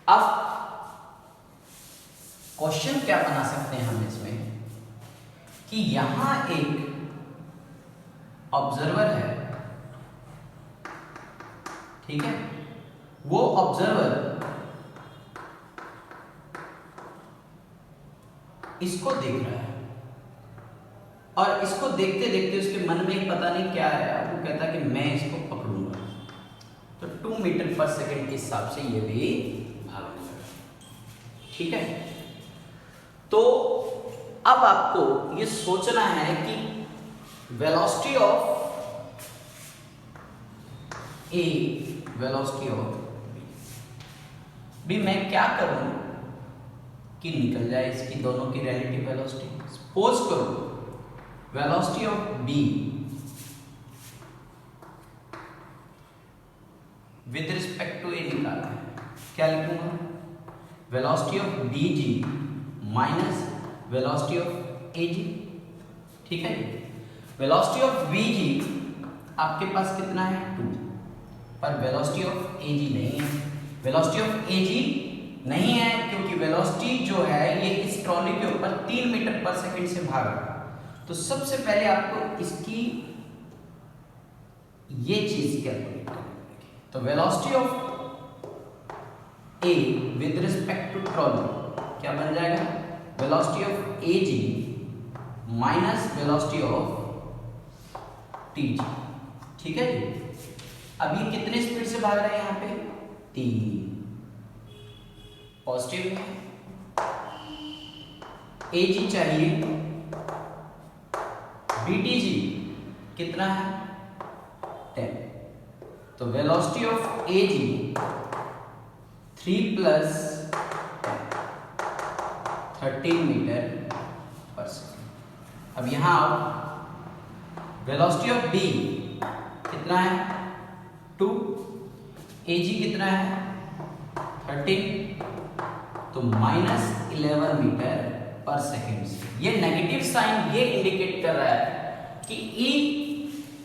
Speaker 1: अब क्वेश्चन क्या बना सकते हैं हम इसमें कि यहां एक ऑब्जर्वर है, ठीक है, वो ऑब्जर्वर इसको देख रहा है, और इसको देखते देखते उसके मन में पता नहीं क्या आया, वो कहता कि मैं इसको पकड़ूंगा, तो 2 मीटर पर सेकेंड के हिसाब से ये भी भागेगा। ठीक है। तो अब आपको ये सोचना है कि velocity of A, velocity of B, मैं क्या करूं कि निकल जाए इसकी दोनों की रिलेटिव वेलोसिटी। सपोज करो velocity of B with respect to A निकालना है, क्या लिखूंगा, velocity of B G minus velocity of A G. ठीक है। वेलोसिटी ऑफ बी जी आपके पास कितना है, 2, पर वेलोसिटी ऑफ ए जी नहीं है। वेलोसिटी ऑफ ए जी नहीं है क्योंकि वेलोसिटी जो है ये इस ट्रॉली के ऊपर 3 मीटर पर सेकंड से भाग रहा है, तो सबसे पहले आपको इसकी ये चीज कैलकुलेट करनी पड़ेगी। तो velocity of A with respect to trolley क्या बन जाएगा? Velocity of A G minus velocity of T G. ठीक है जी। अब ये कितने स्पीड से भाग रहा है यहाँ पे? 3। पॉजिटिव है। ए जी चाहिए, बी टी जी कितना है? 10। तो velocity of A G 3 plus 13 meter पर सेकेंड। अब यहां वेलोसिटी ऑफ बी कितना है? 2। ए जी कितना है? 13। तो माइनस 11 मीटर पर सेकेंड से ये नेगेटिव साइन ये इंडिकेट कर रहा है कि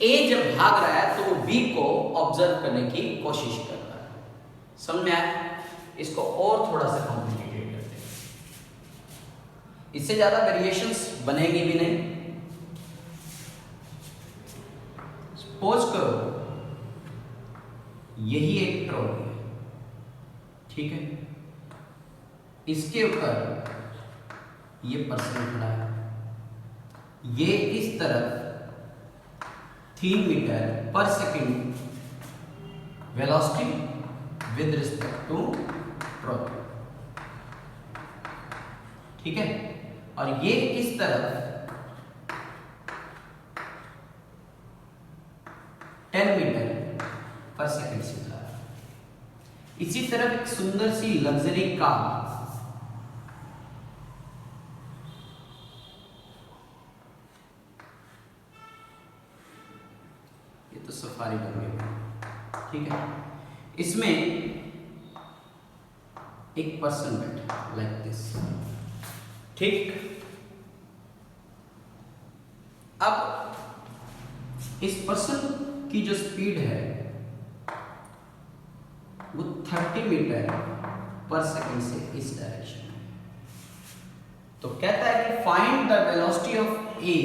Speaker 1: ए जब भाग रहा है तो वो बी को ऑब्जर्व करने की कोशिश कर रहा है। समझ में आया? इसको और थोड़ा सा कॉम्प्लिकेटेड करते हैं, इससे ज्यादा वेरिएशंस बनेंगे भी नहीं। सपोज करो यही एक ट्रॉली है, ठीक है, इसके ऊपर ये पर्सन खड़ा है, ये इस तरफ 3 मीटर पर second velocity with respect to trolley, ठीक है, और ये इस तरफ 10 मीटर पर सेकेंड से जा रहा है। इसी तरफ एक सुंदर सी लग्जरी कार तो सफारी बन गई, ठीक है, इसमें एक पर्सन बैठा लाइक दिस, ठीक। अब इस पर्सन की जो स्पीड है वो 30 मीटर पर सेकेंड से इस डायरेक्शन में। तो कहता है कि find the velocity of A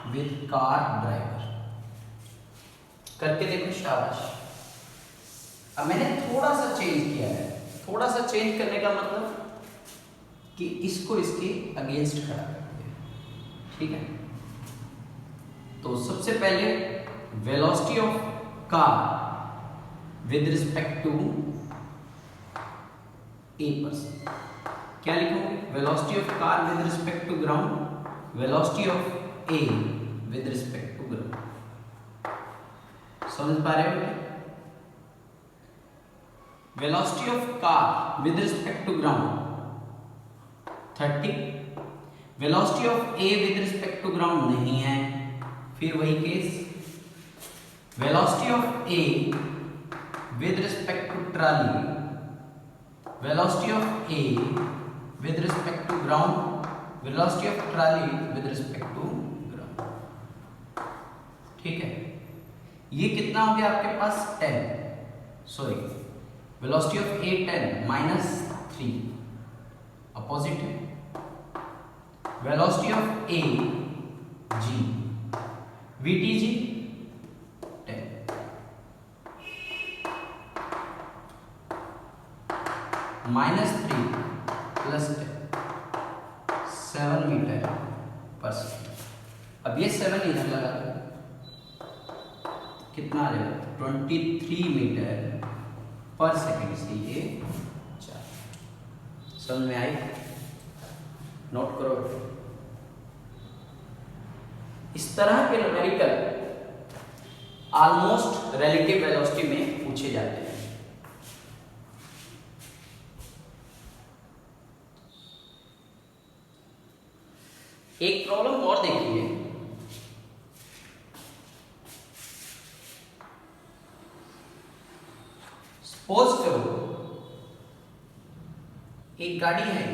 Speaker 1: with car driver. करके देखो, शाबाश। अब मैंने थोड़ा सा चेंज किया है। थोड़ा सा चेंज करने का मतलब कि इसको इसके अगेंस्ट खड़ा कर दिया, ठीक है। तो सबसे पहले velocity of car with respect to a person क्या लिखूंगे? Velocity of car with respect to ground, velocity of A with respect to ground. समझ पा रहे हो? Velocity of car with respect to ground 30, velocity of A with respect to ground नहीं है, फिर वही case. Velocity of A with respect to trolley, velocity of A with respect to ground, velocity of trolley with respect to ground, ठीक है। ये कितना हो गया आपके पास? 10, सॉरी, वेलोसिटी ऑफ ए 10 माइनस 3 अपोजिट है। Velocity of A G V T G 10 माइनस 3 प्लस 10 7 मीटर पर सेकेंड। अब ये 7 इधर लगा दो, कितना आ जाएगा? 23 मीटर पर सेकेंड से ये 4। समझ में आई? नोट करो। इस तरह के न्यूमेरिकल ऑलमोस्ट रिलेटिव वेलोसिटी में पूछे जाते हैं। एक प्रॉब्लम और देखिए। सपोज करो एक गाड़ी है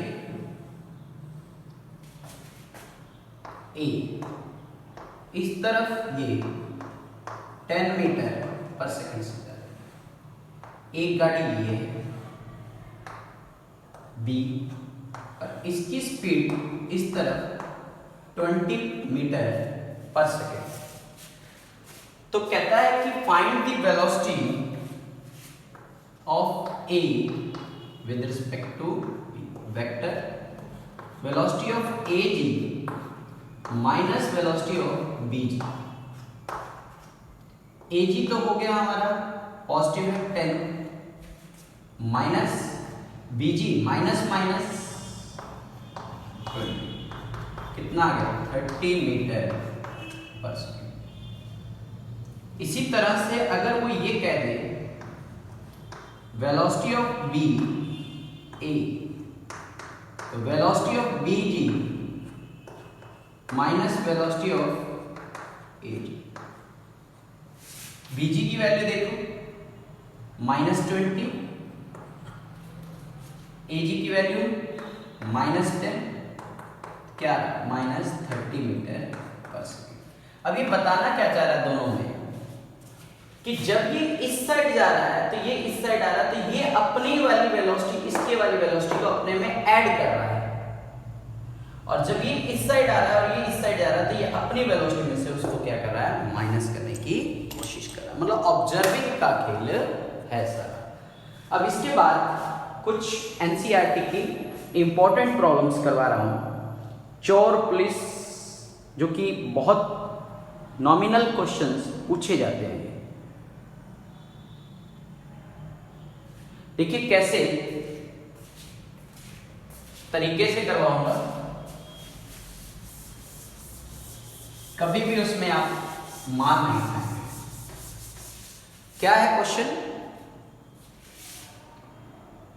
Speaker 1: ये इस तरफ ये 10 मीटर पर सेकेंड से जा रही है, एक गाड़ी ये है बी, और इसकी स्पीड इस तरफ 20 मीटर पर सेकेंड। तो कहता है कि find the velocity of A with respect to vector velocity of A G minus velocity of B G. A G तो हो गया हमारा पॉजिटिव है 10 minus B G minus minus 20 कितना आ गया 30 मीटर पर सेकेंड। इसी तरह से अगर वो ये कह दे वेलोसिटी ऑफ बी ए तो velocity of B G minus velocity of A G. B G की वैल्यू देखो -20, ए जी की वैल्यू -10, क्या -30 मीटर पर सेकेंड। अब ये बताना क्या चाह रहा है दोनों में कि जब ये इस साइड जा रहा है तो ये इस साइड आ रहा है तो ये अपनी वाली वेलोसिटी इसके वाली वेलोसिटी को अपने में ऐड कर रहा है, और जब ये इस साइड आ रहा है और ये इस साइड जा रहा है तो ये अपनी वेलोसिटी में से उसको क्या कर रहा है माइनस करने की कोशिश कर रहा है। मतलब ऑब्जर्विंग का खेल है सर। अब इसके बाद कुछ एनसीईआरटी की इंपॉर्टेंट प्रॉब्लम्स करवा रहा हूं चोर पुलिस, जो कि बहुत नॉमिनल क्वेश्चंस पूछे जाते हैं। देखिए कैसे तरीके से करवाऊंगा, कभी भी उसमें आप मार नहीं खाएंगे। क्या है क्वेश्चन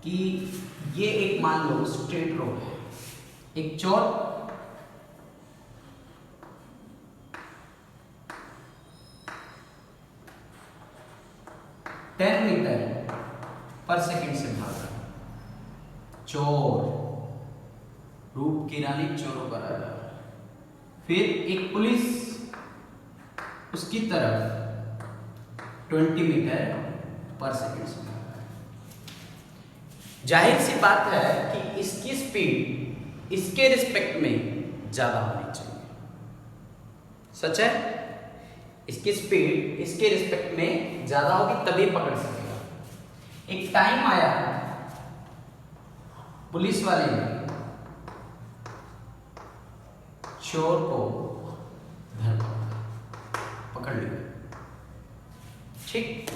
Speaker 1: कि ये एक मान लो स्ट्रेट रोड है, एक चोर टेन मीटर पर सेकेंड से भाग रहा है। चोर रूप की रानी चोरों पर आ रहा है। फिर एक पुलिस उसकी तरफ 20 मीटर पर सेकेंड से भाग रहा है। जाहिर सी बात है कि इसकी स्पीड इसके रिस्पेक्ट में ज्यादा होनी चाहिए। सच है, इसकी स्पीड इसके रिस्पेक्ट में ज्यादा होगी तभी पकड़ सकेगा। एक टाइम आया पुलिस वाले ने चोर को पकड़ लिया, ठीक।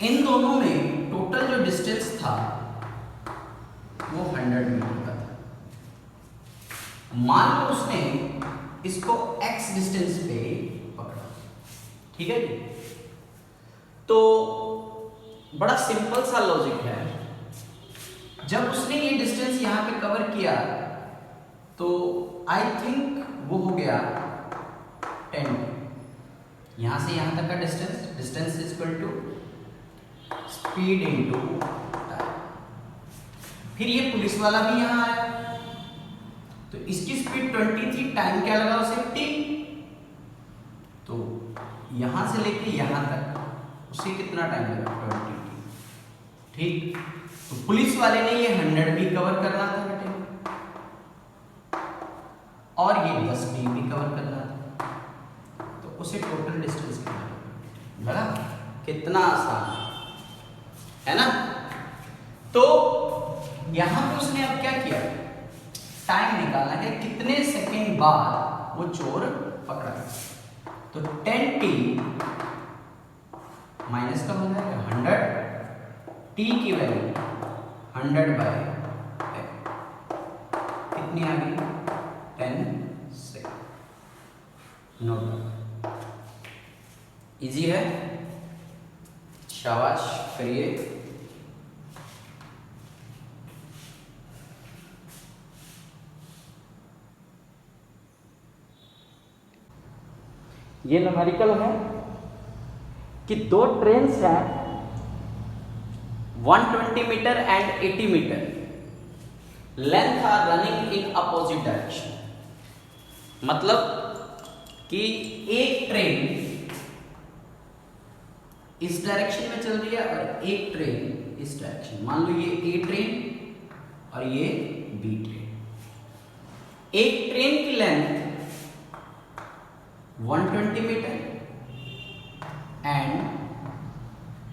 Speaker 1: इन दोनों में टोटल जो डिस्टेंस था वो 100 मीटर का था। मान लो उसने इसको x डिस्टेंस पे पकड़ा, ठीक है जी। तो बड़ा सिंपल सा लॉजिक है, जब उसने ये डिस्टेंस यहां पे कवर किया तो आई थिंक वो हो गया 10। यहां से यहां तक का distance is equal to speed into time. फिर ये पुलिस वाला भी यहां आया तो इसकी स्पीड 20 थी, टाइम क्या लगा उसे t। तो यहां से लेके यहां तक उसे कितना टाइम लगा 20, ठीक। तो पुलिस वाले ने ये 100 भी कवर करना था बेटे, और ये 10 भी कवर करना था, तो उसे टोटल डिस्टेंस कितना लगा। कितना आसान है ना। तो यहां पे उसने अब क्या किया, टाइम निकालना है कितने सेकंड बाद वो चोर पकड़ा। तो 10t माइनस का हो जाएगा 100, t की वैल्यू 100/10 कितनी आ गई 10 सेकंड। नोट इजी है, शाबाश करिए। ये न्यूमेरिकल है कि दो ट्रेन्स हैं 120 meter and 80 meter, length are running in opposite direction. मतलब कि एक ट्रेन इस डायरेक्शन में चल रही है और एक ट्रेन इस डायरेक्शन। मान लो ये ए ट्रेन और ये बी ट्रेन। एक ट्रेन की लेंथ 120 मीटर एंड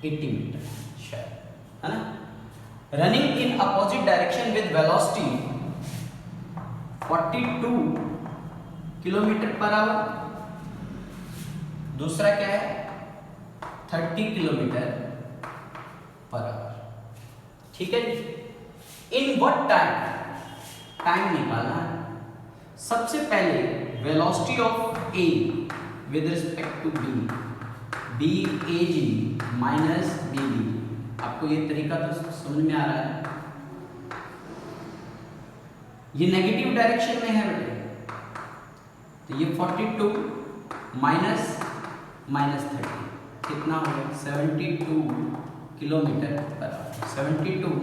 Speaker 1: 80 मीटर शायद, है ना। Running in opposite direction with velocity 42 kilometer per hour. दूसरा क्या है 30 किलोमीटर पर आवर। ठीक है जी। इन व्हाट टाइम, टाइम निकालना है। सबसे पहले velocity of A with respect to B, B A G minus B B. आपको ये तरीका तो समझ में आ रहा है। ये नेगेटिव डायरेक्शन में है बेटे, तो ये 42 माइनस 30 कितना हो गया 72 किलोमीटर पर आवर। 72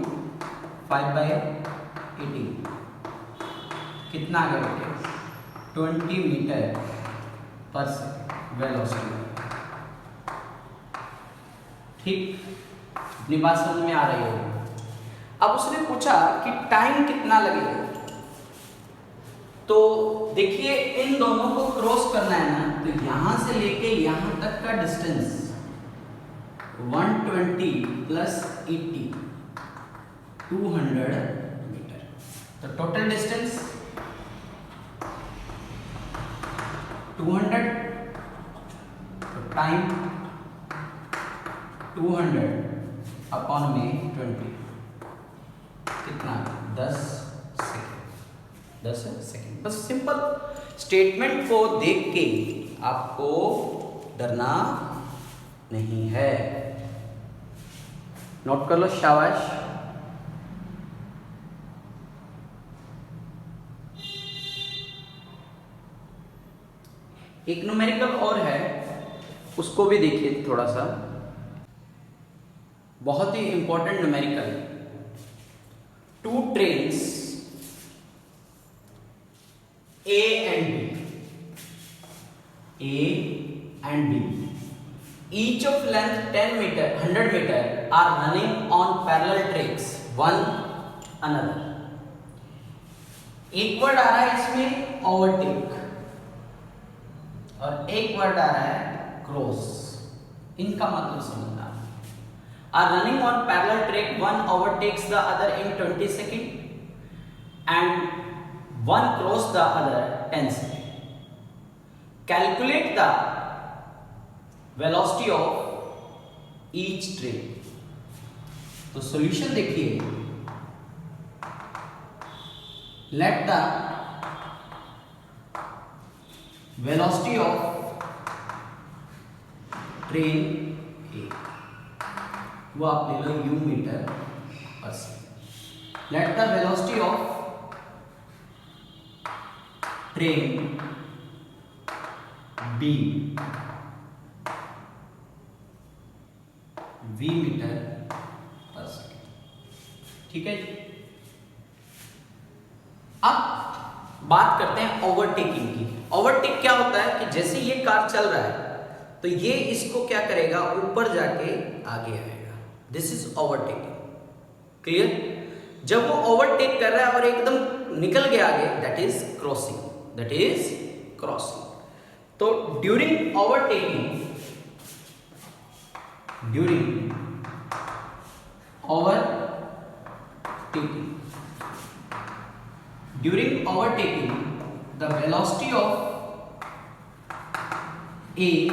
Speaker 1: 5/18 कितना आ गया बेटे 20 मीटर पर सेकेंड वेलोसिटी। ठीक, अपनी बात समझ में आ रही होगी। अब उसने पूछा कि टाइम कितना लगेगा, तो देखिए इन दोनों को क्रॉस करना है ना, तो यहां से लेके यहां तक का डिस्टेंस 120 प्लस 80 200 मीटर। तो टोटल डिस्टेंस 200, तो टाइम 200 अपॉन में 20 कितना 10 सेकेंड। बस सिंपल स्टेटमेंट को देख के आपको डरना नहीं है। नोट कर लो, शाबाश। एक न्यूमेरिकल और है, उसको भी देखिए थोड़ा सा, बहुत ही important numerical. 2 trains A and B, each of length 100 meter are running on parallel tracks one another। एक वर्ड आ रहा है इसमें ओवरटेक और एक वर्ड आ रहा है क्रॉस। इनका मतलब समझना। are running on parallel track, one overtakes the other in 20 seconds and one cross the other 10 seconds। Calculate the velocity of each train। तो सॉल्यूशन देखिए, let the velocity of train A, वो आप ले लो u meter पर second. let the velocity of train B v meter पर second. ठीक है जी। अब बात करते हैं ओवरटेकिंग की। ओवरटेक क्या होता है कि जैसे ये कार चल रहा है तो ये इसको क्या करेगा, ऊपर जाके आगे आएगा। This is overtaking. क्लियर। जब वो ओवरटेक कर रहा है और एकदम निकल गया आगे, दैट इज क्रॉसिंग। तो during overtaking the velocity of A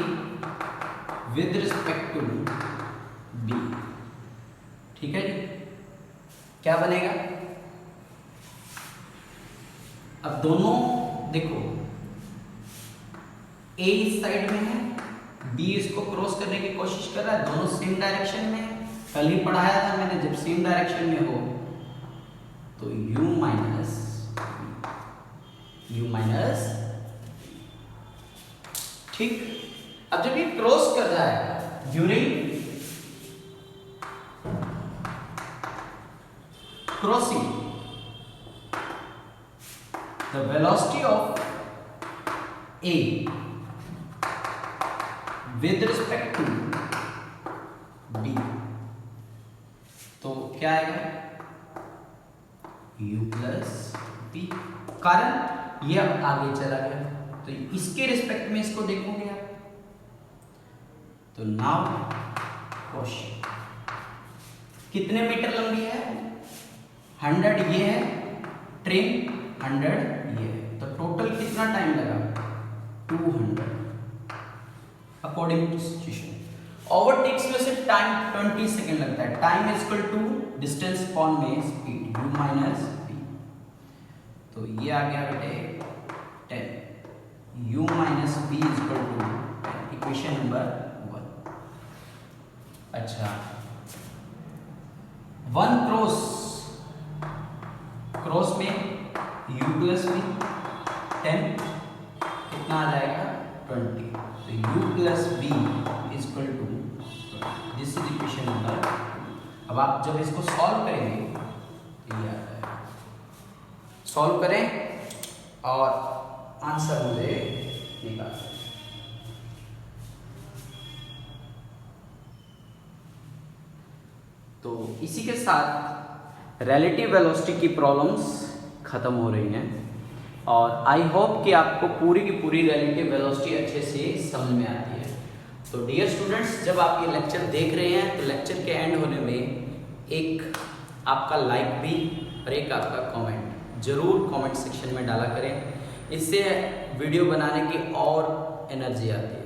Speaker 1: with respect to B। ठीक है जी। क्या बनेगा, अब दोनों देखो, A इस साइड में है, B इसको क्रॉस करने की कोशिश कर रहा है, दोनों सेम डायरेक्शन में है। कल ही पढ़ाया था मैंने, जब सेम डायरेक्शन में हो तो U माइनस ठीक। अब जब ये क्रॉस कर रहा है during crossing, the velocity of A with respect to B, तो क्या आएगा u प्लस b। कारण ये अब आगे चला गया, तो इसके रिस्पेक्ट में इसको देखोगे आप। तो नाउ क्वेश्चन, कितने मीटर लंबी है? 100 ये है, ट्रेन 100 ये है, तो टोटल कितना टाइम लगा? 200 अकॉर्डिंग टू सिचुएशन। ओवरटेक्स में से टाइम 20 सेकेंड लगता है। Time is equal to distance upon में स्पीड, u माइनस v। तो ये आ गया बेटे 10, u minus v is equal to 10, equation number 1। अच्छा, 1 क्रॉस में u प्लस v, 10 कितना आ जाएगा? 20। तो u plus v is equal to, this is equation number. अब आप जब इसको सॉल्व करेंगे तो ये आ जाएगा। सॉल्व करें और आंसर मुझे निकाल। तो इसी के साथ रिलेटिव वेलोसिटी की प्रॉब्लम्स खत्म हो रही हैं, और आई होप कि आपको पूरी की पूरी रिलेटिव वेलोसिटी अच्छे से समझ में आती है। तो डियर स्टूडेंट्स, जब आप ये लेक्चर देख रहे हैं तो लेक्चर के एंड होने में एक आपका लाइक भी और एक आपका कमेंट जरूर कमेंट सेक्शन में डाला करें, इससे वीडियो बनाने की और एनर्जी आती है।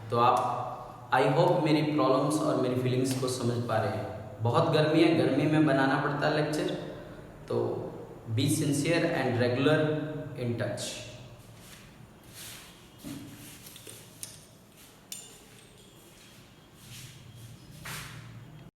Speaker 1: तो आप आई होप मेरी प्रॉब्लम्स और मेरी फीलिंग्स को समझ पा रहे हैं। बहुत गर्मी है, गर्मी में बनाना पड़ता है लेक्चर, तो be sincere and regular in touch.